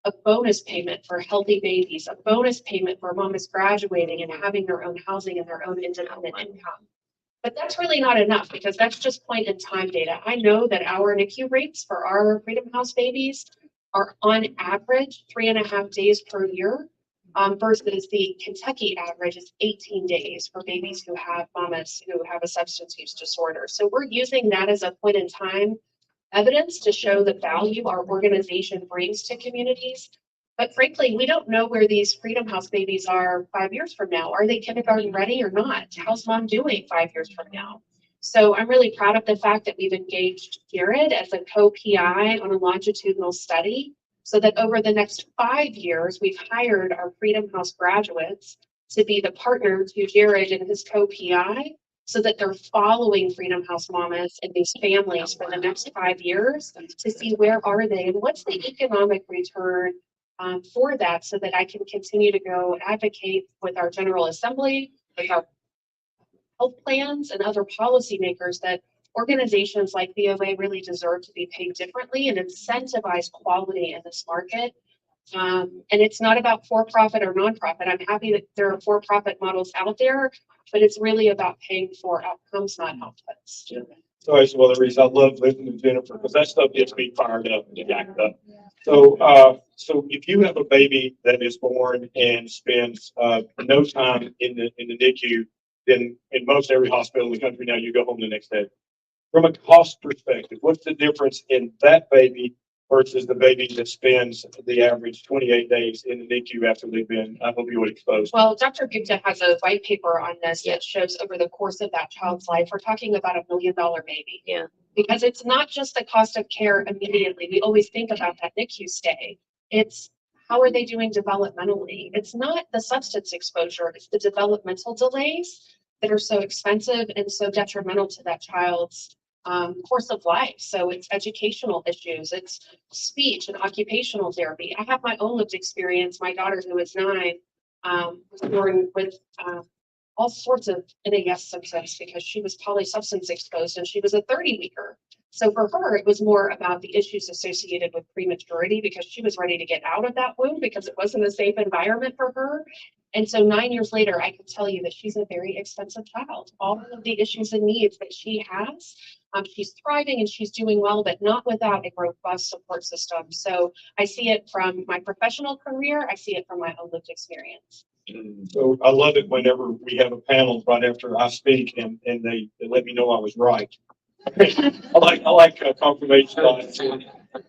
a bonus payment for healthy babies, a bonus payment for mom is graduating and having their own housing and their own independent income. But that's really not enough because that's just point in time data. I know that our NICU rates for our Freedom House babies are on average 3.5 days per year, versus the Kentucky average is 18 days for babies who have mamas who have a substance use disorder. So we're using that as a point in time evidence to show the value our organization brings to communities. But frankly, we don't know where these Freedom House babies are 5 years from now. Are they kindergarten ready or not? How's mom doing 5 years from now? So I'm really proud of the fact that we've engaged Jared as a co-PI on a longitudinal study, so that over the next 5 years, we've hired our Freedom House graduates to be the partner to Jared and his co-PI, so that they're following Freedom House mamas and these families for the next 5 years to see where are they and what's the economic return for that, so that I can continue to go advocate with our General Assembly, with our health plans and other policymakers that organizations like VOA really deserve to be paid differently and incentivize quality in this market. And it's not about for-profit or nonprofit. I'm happy that there are for-profit models out there, but it's really about paying for outcomes, not outputs. So that's one of the reasons I love listening to Jennifer, because that stuff gets me fired up and jacked up. So if you have a baby that is born and spends no time in the NICU, then in most every hospital in the country now, you go home the next day. From a cost perspective, what's the difference in that baby versus the baby that spends the average 28 days in the NICU after they've been opioid exposed? Well, Dr. Gupta has a white paper on this that shows over the course of that child's life, we're talking about $1 million baby. Yeah. Because it's not just the cost of care immediately. We always think about that NICU stay. It's how are they doing developmentally? It's not the substance exposure, it's the developmental delays that are so expensive and so detrimental to that child's course of life. So it's educational issues, it's speech and occupational therapy. I have my own lived experience. My daughter, who is 9, was born with all sorts of NAS symptoms because she was polysubstance exposed and she was a 30-weeker. So for her, it was more about the issues associated with prematurity because she was ready to get out of that womb because it wasn't a safe environment for her. And so 9 years later, I could tell you that she's a very expensive child. All of the issues and needs that she has, she's thriving and she's doing well, but not without a robust support system. So I see it from my professional career. I see it from my own lived experience. So I love it whenever we have a panel right after I speak and they let me know I was right. I like confirmation bias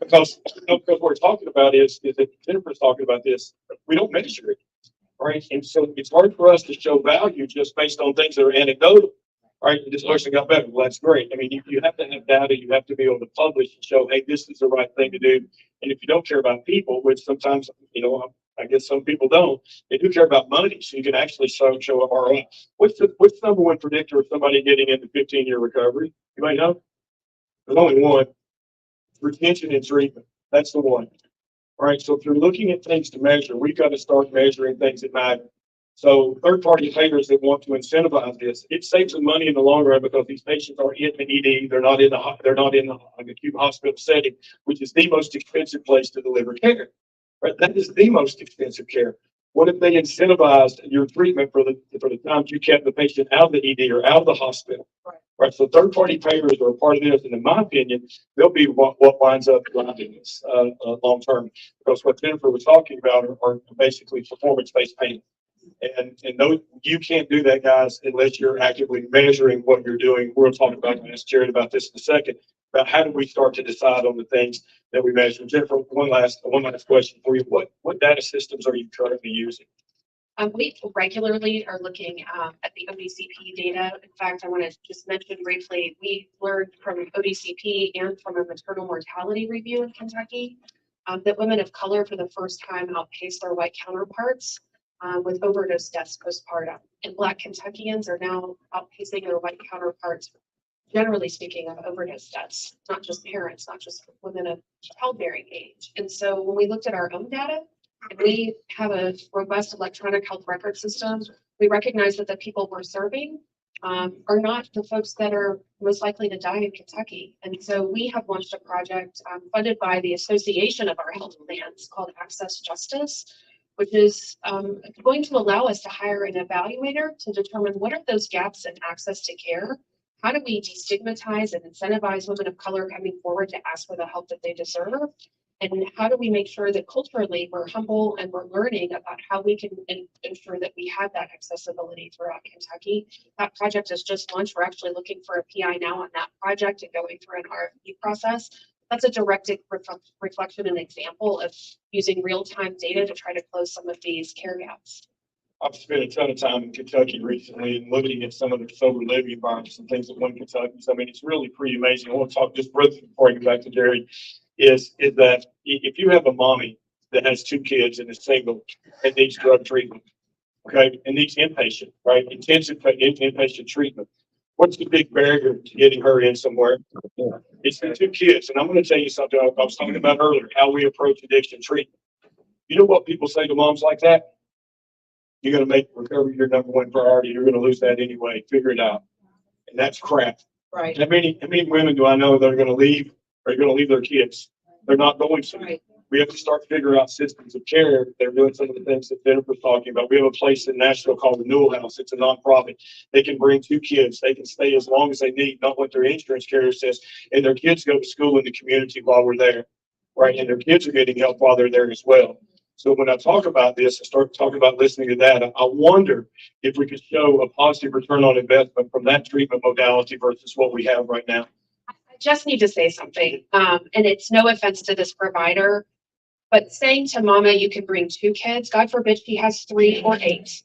because what we're talking about is that Jennifer's talking about this. We don't measure it, right? And so it's hard for us to show value just based on things that are anecdotal, right? This person got better. Well, that's great. I mean, you have to have data. You have to be able to publish and show, hey, this is the right thing to do. And if you don't care about people, which sometimes, I guess some people don't, they do care about money. So you can actually show a ROI. What's the number one predictor of somebody getting into 15-year recovery? You might know. There's only one. Retention and treatment. That's the one. All right. So if you're looking at things to measure, we've got to start measuring things that matter. So third-party payers that want to incentivize this, it saves them money in the long run because these patients are in the ED. They're not in the acute hospital setting, which is the most expensive place to deliver care. Right? That is the most expensive care. What if they incentivized your treatment for the times you kept the patient out of the ED or out of the hospital? Right. So third-party payers are a part of this, and in my opinion, they'll be what winds up driving this long term. Because what Jennifer was talking about are basically performance-based payment, and those, you can't do that, guys, unless you're actively measuring what you're doing. We'll talk about, and ask Jared about this in a second. about how do we start to decide on the things that we measure. Jennifer, one last question for you. What data systems are you currently using? We regularly are looking at the ODCP data. In fact, I want to just mention briefly, we learned from ODCP and from a maternal mortality review in Kentucky that women of color for the first time outpaced their white counterparts with overdose deaths postpartum. And Black Kentuckians are now outpacing their white counterparts, generally speaking, of overdose deaths, not just parents, not just women of childbearing age. And so when we looked at our own data, and we have a robust electronic health record system, we recognize that the people we're serving are not the folks that are most likely to die in Kentucky. And so we have launched a project funded by the Association of Our Health Plans called Access Justice, which is going to allow us to hire an evaluator to determine what are those gaps in access to care. How do we destigmatize and incentivize women of color coming forward to ask for the help that they deserve? And how do we make sure that culturally we're humble and we're learning about how we can ensure that we have that accessibility throughout Kentucky? That project is just launched. We're actually looking for a PI now on that project and going through an RFP process. That's a direct reflection and example of using real-time data to try to close some of these care gaps. I've spent a ton of time in Kentucky recently and looking at some of the sober living environments and things that one Kentucky. I mean, it's really pretty amazing. I want to talk just briefly before I get back to Jerry. Is that if you have a mommy that has 2 kids and is single and needs drug treatment, okay, and needs inpatient, right, intensive inpatient treatment, what's the big barrier to getting her in somewhere? It's the 2 kids. And I'm going to tell you something I was talking about earlier, how we approach addiction treatment. You know what people say to moms like that? You're going to make recovery your #1 priority. You're going to lose that anyway. Figure it out. And that's crap. Right. How many women do I know that are going to leave? Are going to leave their kids? They're not going to. Right. We have to start figuring out systems of care. They're doing some of the things that Jennifer's talking about. We have a place in Nashville called the Newell House. It's a nonprofit. They can bring 2 kids. They can stay as long as they need, not what their insurance carrier says. And their kids go to school in the community while we're there, right? And their kids are getting help while they're there as well. So when I talk about this and start talking about listening to that, I wonder if we could show a positive return on investment from that treatment modality versus what we have right now. I just need to say something, and it's no offense to this provider, but saying to mama, you can bring 2 kids, God forbid she has 3 or 8.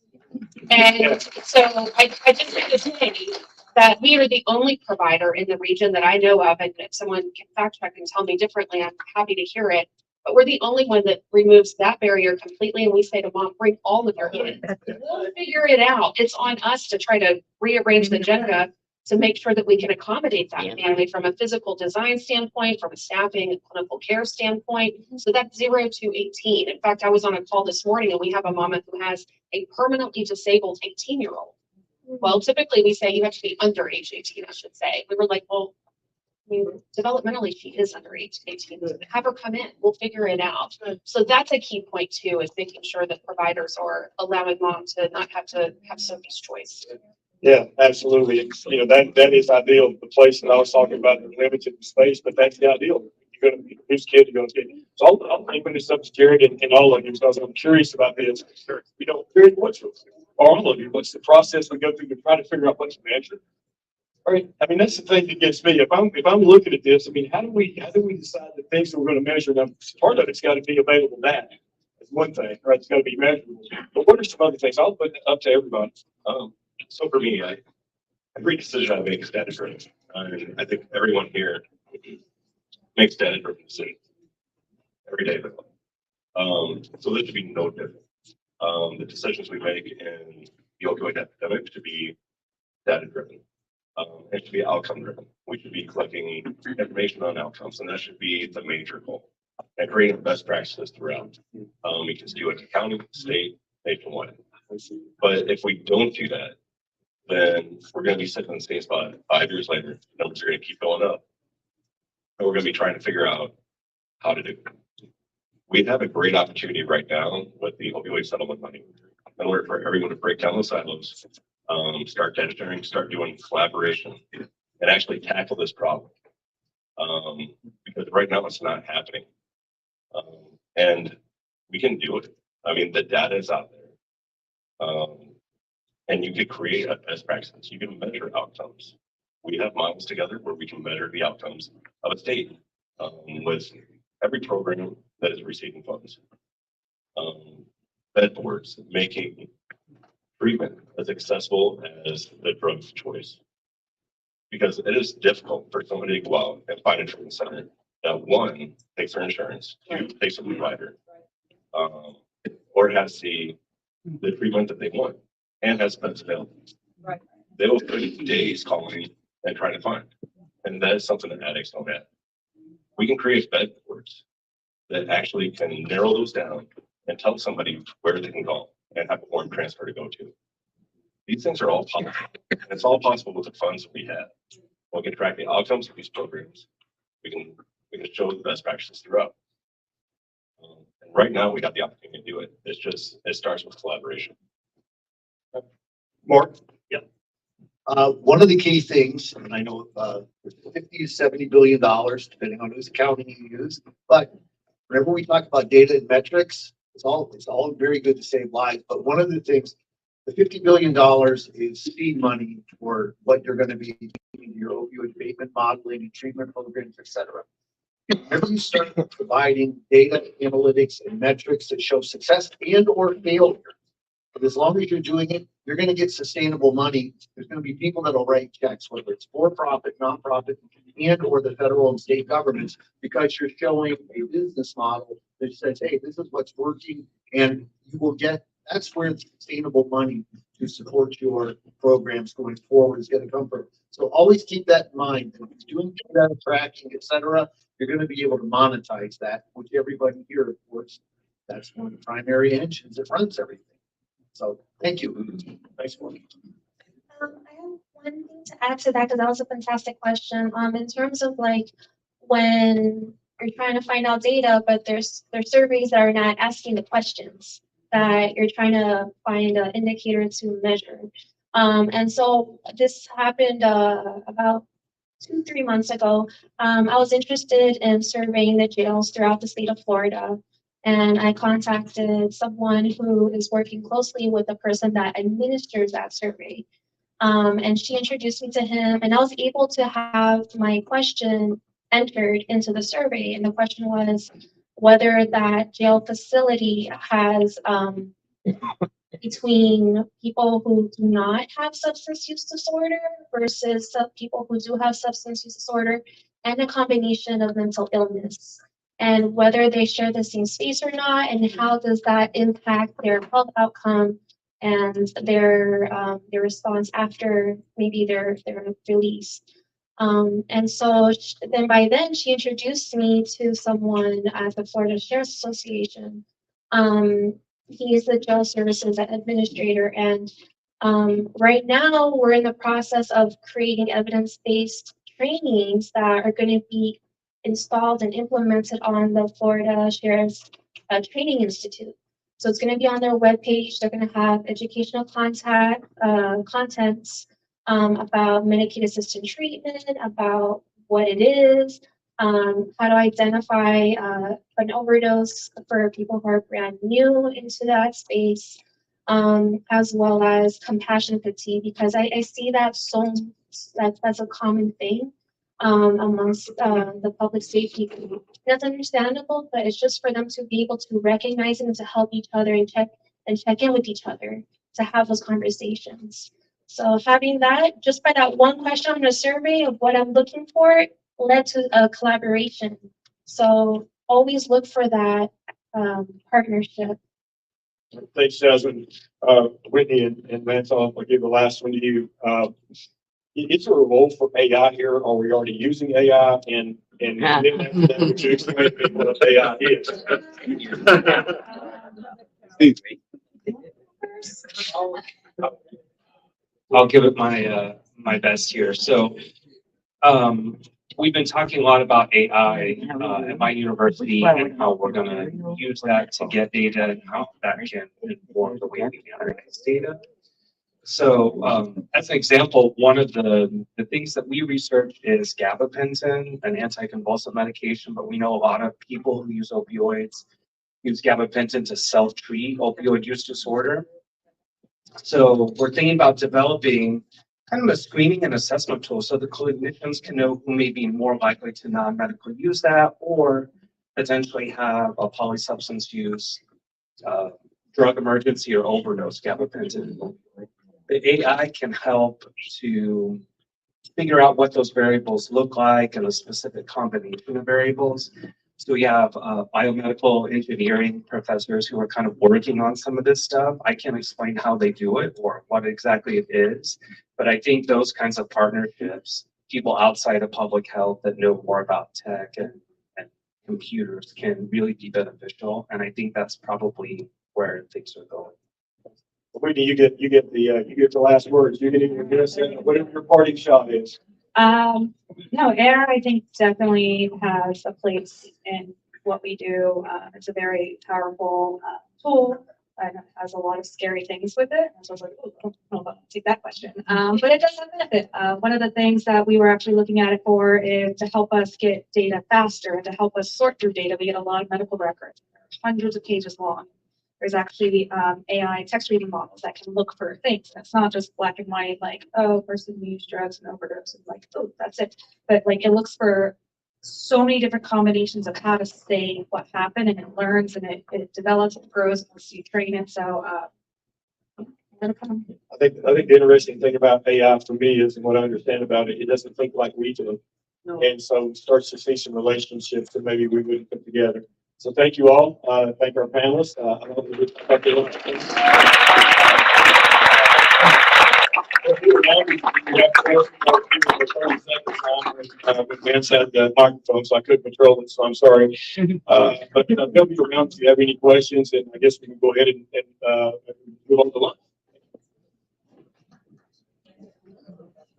And so I just need to say that we are the only provider in the region that I know of, and if someone can fact check and tell me differently, I'm happy to hear it. But we're the only one that removes that barrier completely. And we say to mom, bring all of your kids. We'll figure it out. It's on us to try to rearrange the agenda to make sure that we can accommodate that family from a physical design standpoint, from a staffing and clinical care standpoint. So that's 0 to 18. In fact, I was on a call this morning and we have a mama who has a permanently disabled 18-year-old. Well, typically we say you have to be under age 18, I should say. We were like, well, I mean, developmentally, she is under age 18. Have her come in. We'll figure it out. So that's a key point too, is making sure that providers are allowing mom to not have to have Sophie's choice. Yeah, absolutely. It's, that is ideal. The place that I was talking about, the limited space, but that's the ideal. You're going to be whose kid you're going to get. So I'll bring this up to Jared and all of you because I'm curious about this. Jared, all of you, what's the process we go through to try to figure out what's measured? All right. I mean, that's the thing that gets me. If I'm looking at this, I mean, how do we decide the things that we're going to measure? Now, part of it's got to be available data. That's one thing, right? It's got to be measurable. But what are some other things? I'll put it up to everybody. So for me, every decision I make is data driven. I think everyone here makes data driven decisions every day. So this should be no different. The decisions we make in the opioid epidemic should be data driven. It should be outcome driven. We should be collecting information on outcomes, and that should be the major goal. And creating best practices throughout. We can do it county, state, nationwide. But if we don't do that, then we're going to be sitting in the same spot 5 years later. Numbers are going to keep going up. And we're going to be trying to figure out how to do it. We have a great opportunity right now with the opioid settlement money in order for everyone to break down those silos, start data sharing, start doing collaboration, and actually tackle this problem. Because right now it's not happening. And we can do it. I mean, the data is out there. And you could create a best practices. You can measure outcomes. We have models together where we can measure the outcomes of a state with every program that is receiving funds. Bed boards making treatment as accessible as the drug of choice. Because it is difficult for somebody to go out and find a treatment center that one, takes their insurance, two, takes a provider, or has the treatment that they want and has beds available. Right. They will spend days calling and trying to find. And that is something that addicts don't have. We can create bed boards that actually can narrow those down and tell somebody where they can call and have a form transfer to go to. These things are all possible. And it's all possible with the funds that we have. We can track the outcomes of these programs. We can show the best practices throughout. And right now we have the opportunity to do it. It starts with collaboration. Mark? Yeah. One of the key things, and I know $50 to $70 billion, depending on whose accounting you use, but whenever we talk about data and metrics, it's all very good to save lives. But one of the things, the $50 billion is seed money for what you're going to be doing, your opioid abatement modeling and treatment programs, et cetera. Whenever you start providing data, analytics, and metrics that show success and or failure, but as long as you're doing it, you're going to get sustainable money. There's going to be people that will write checks, whether it's for-profit, nonprofit, and or the federal and state governments, because you're showing a business model that says, hey, this is what's working, and you will get, that's where the sustainable money to support your programs going forward is going to come from. So always keep that in mind. If you're doing data tracking, et cetera, you're going to be able to monetize that, which everybody here, of course, that's one of the primary engines that runs everything. So thank you. Nice one. I have one thing to add to that because that was a fantastic question. In terms of like when you're trying to find out data, but there's surveys that are not asking the questions that you're trying to find an indicator to measure. And so this happened about 2-3 months ago. I was interested in surveying the jails throughout the state of Florida. And I contacted someone who is working closely with the person that administers that survey. And she introduced me to him, and I was able to have my question entered into the survey. And the question was whether that jail facility has between people who do not have substance use disorder versus some people who do have substance use disorder and a combination of mental illness, and whether they share the same space or not, and how does that impact their health outcome and their response after maybe they're released. And so then by then she introduced me to someone at the Florida Sheriff's Association. He is the jail services administrator, and right now we're in the process of creating evidence-based trainings that are going to be installed and implemented on the Florida Sheriff's Training Institute. So it's going to be on their webpage. They're going to have educational contents about Medicaid-assisted treatment, about what it is, how to identify an overdose for people who are brand new into that space, as well as compassion fatigue, because I see that that's a common thing amongst the public safety group. That's understandable, but it's just for them to be able to recognize it and to help each other and check in with each other to have those conversations. So having that, just by that one question on the survey of what I'm looking for, led to a collaboration. So always look for that partnership. Thanks, Jasmine. Whitney and Lance, I'll give the last one to you. Is there a role for AI here? Are we already using AI? And then after that, would you explain to me what AI is? Excuse me. I'll give it my best here. So we've been talking a lot about AI at my university and how we're going to use that to get data and how that can inform the way we analyze data. So as an example, one of the things that we research is gabapentin, an anticonvulsant medication, but we know a lot of people who use opioids use gabapentin to self-treat opioid use disorder. So we're thinking about developing kind of a screening and assessment tool so the clinicians can know who may be more likely to non-medically use that or potentially have a polysubstance use, drug emergency or overdose gabapentin. The AI can help to figure out what those variables look like and a specific combination of variables. So we have biomedical engineering professors who are kind of working on some of this stuff. I can't explain how they do it or what exactly it is, but I think those kinds of partnerships, people outside of public health that know more about tech and computers can really be beneficial. And I think that's probably where things are going. Whitney, you get the last words. You get in your whatever your parting shot is. No, air, I think definitely has a place in what we do. It's a very powerful tool and it has a lot of scary things with it. So I was like, oh, I don't know about take that question. But it does have benefit. One of the things that we were actually looking at it for is to help us get data faster and to help us sort through data. We get a lot of medical records, hundreds of pages long. There's actually AI text reading models that can look for things. That's not just black and white, like, oh, person used drugs and overdose, and like, oh, that's it. But like, it looks for so many different combinations of how to say what happened, and it learns and it develops, it grows as you train it. So, I think the interesting thing about AI for me is, and what I understand about it, it doesn't think like we do, and so it starts to see some relationships that maybe we wouldn't put together. So thank you all. Thank our panelists. I hope you Vance had the microphone, so I couldn't control it, so I'm sorry. But they'll be around if you have any questions, and I guess we can go ahead and move on to lunch.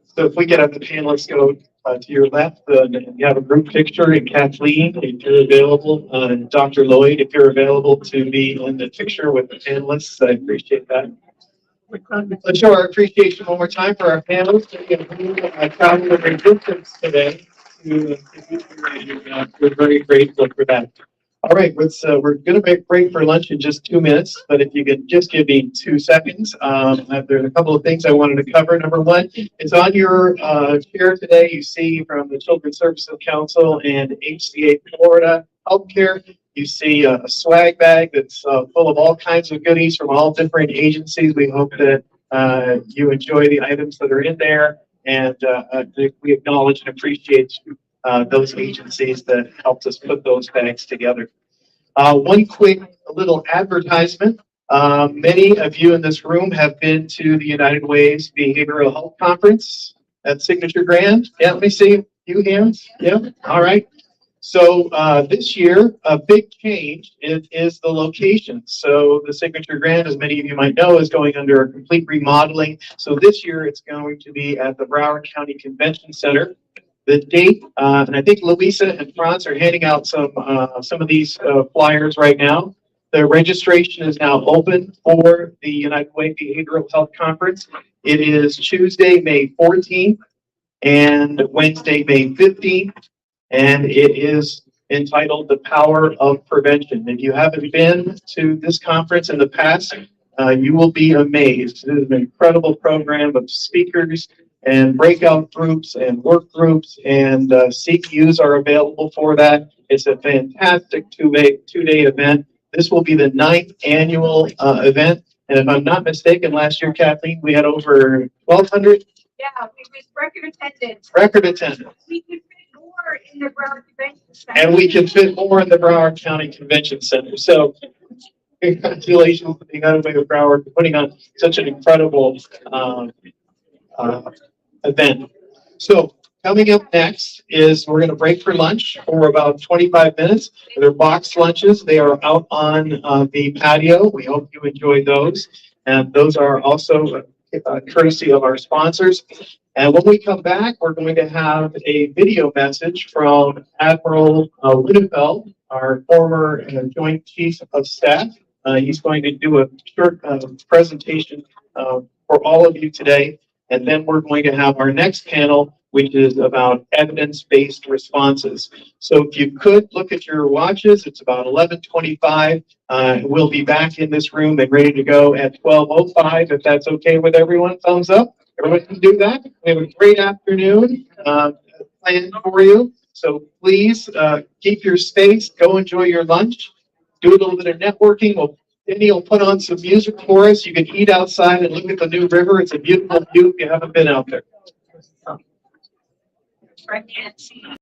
So if we get up the panelists go to your left, you have a group picture, and Kathleen, if you're available, and Dr. Loyd, if you're available to be in the picture with the panelists, I appreciate that. Let's show our appreciation one more time for our panelists. I traveled a great distance today to be here, and we're very grateful for that. All right, we're going to break for lunch in just 2 minutes, but if you could just give me 2 seconds. There's a couple of things I wanted to cover. Number one, it's on your chair today. You see from the Children's Services Council and HCA Florida Healthcare, you see a swag bag that's full of all kinds of goodies from all different agencies. We hope that you enjoy the items that are in there, and we acknowledge and appreciate those agencies that helped us put those bags together. One quick little advertisement. Many of you in this room have been to the United Way's Behavioral Health Conference at Signature Grand. Yeah, let me see a few hands. Yeah, all right. So this year, a big change is the location. So the Signature Grand, as many of you might know, is going under a complete remodeling. So this year, it's going to be at the Broward County Convention Center. The date, and I think Louisa and Franz are handing out some of these flyers right now. The registration is now open for the United Way Behavioral Health Conference. It is Tuesday, May 14th and Wednesday, May 15th, and it is entitled The Power of Prevention. If you haven't been to this conference in the past, you will be amazed. It is an incredible program of speakers and breakout groups and work groups, and CEUs are available for that. It's a fantastic two-day event. This will be the 9th annual event, and if I'm not mistaken, last year, Kathleen, we had over 1,200. Yeah, we was record attendance. Record attendance. We could fit more in the Broward Convention Center. And we can fit more in the Broward County Convention Center. So congratulations to the United Way of Broward for putting on such an incredible event. So coming up next is we're going to break for lunch for about 25 minutes. They're boxed lunches. They are out on the patio. We hope you enjoy those. And those are also courtesy of our sponsors. And when we come back, we're going to have a video message from Admiral Linnefeld, our former Joint Chief of Staff. He's going to do a short presentation for all of you today. And then we're going to have our next panel, which is about evidence-based responses. So if you could look at your watches, it's about 11:25. We'll be back in this room and ready to go at 12:05, if that's okay with everyone. Thumbs up. Everyone can do that. We have a great afternoon planned for you. So please keep your space. Go enjoy your lunch. Do a little bit of networking. Denny will put on some music for us. You can eat outside and look at the new river. It's a beautiful view if you haven't been out there. I can't see.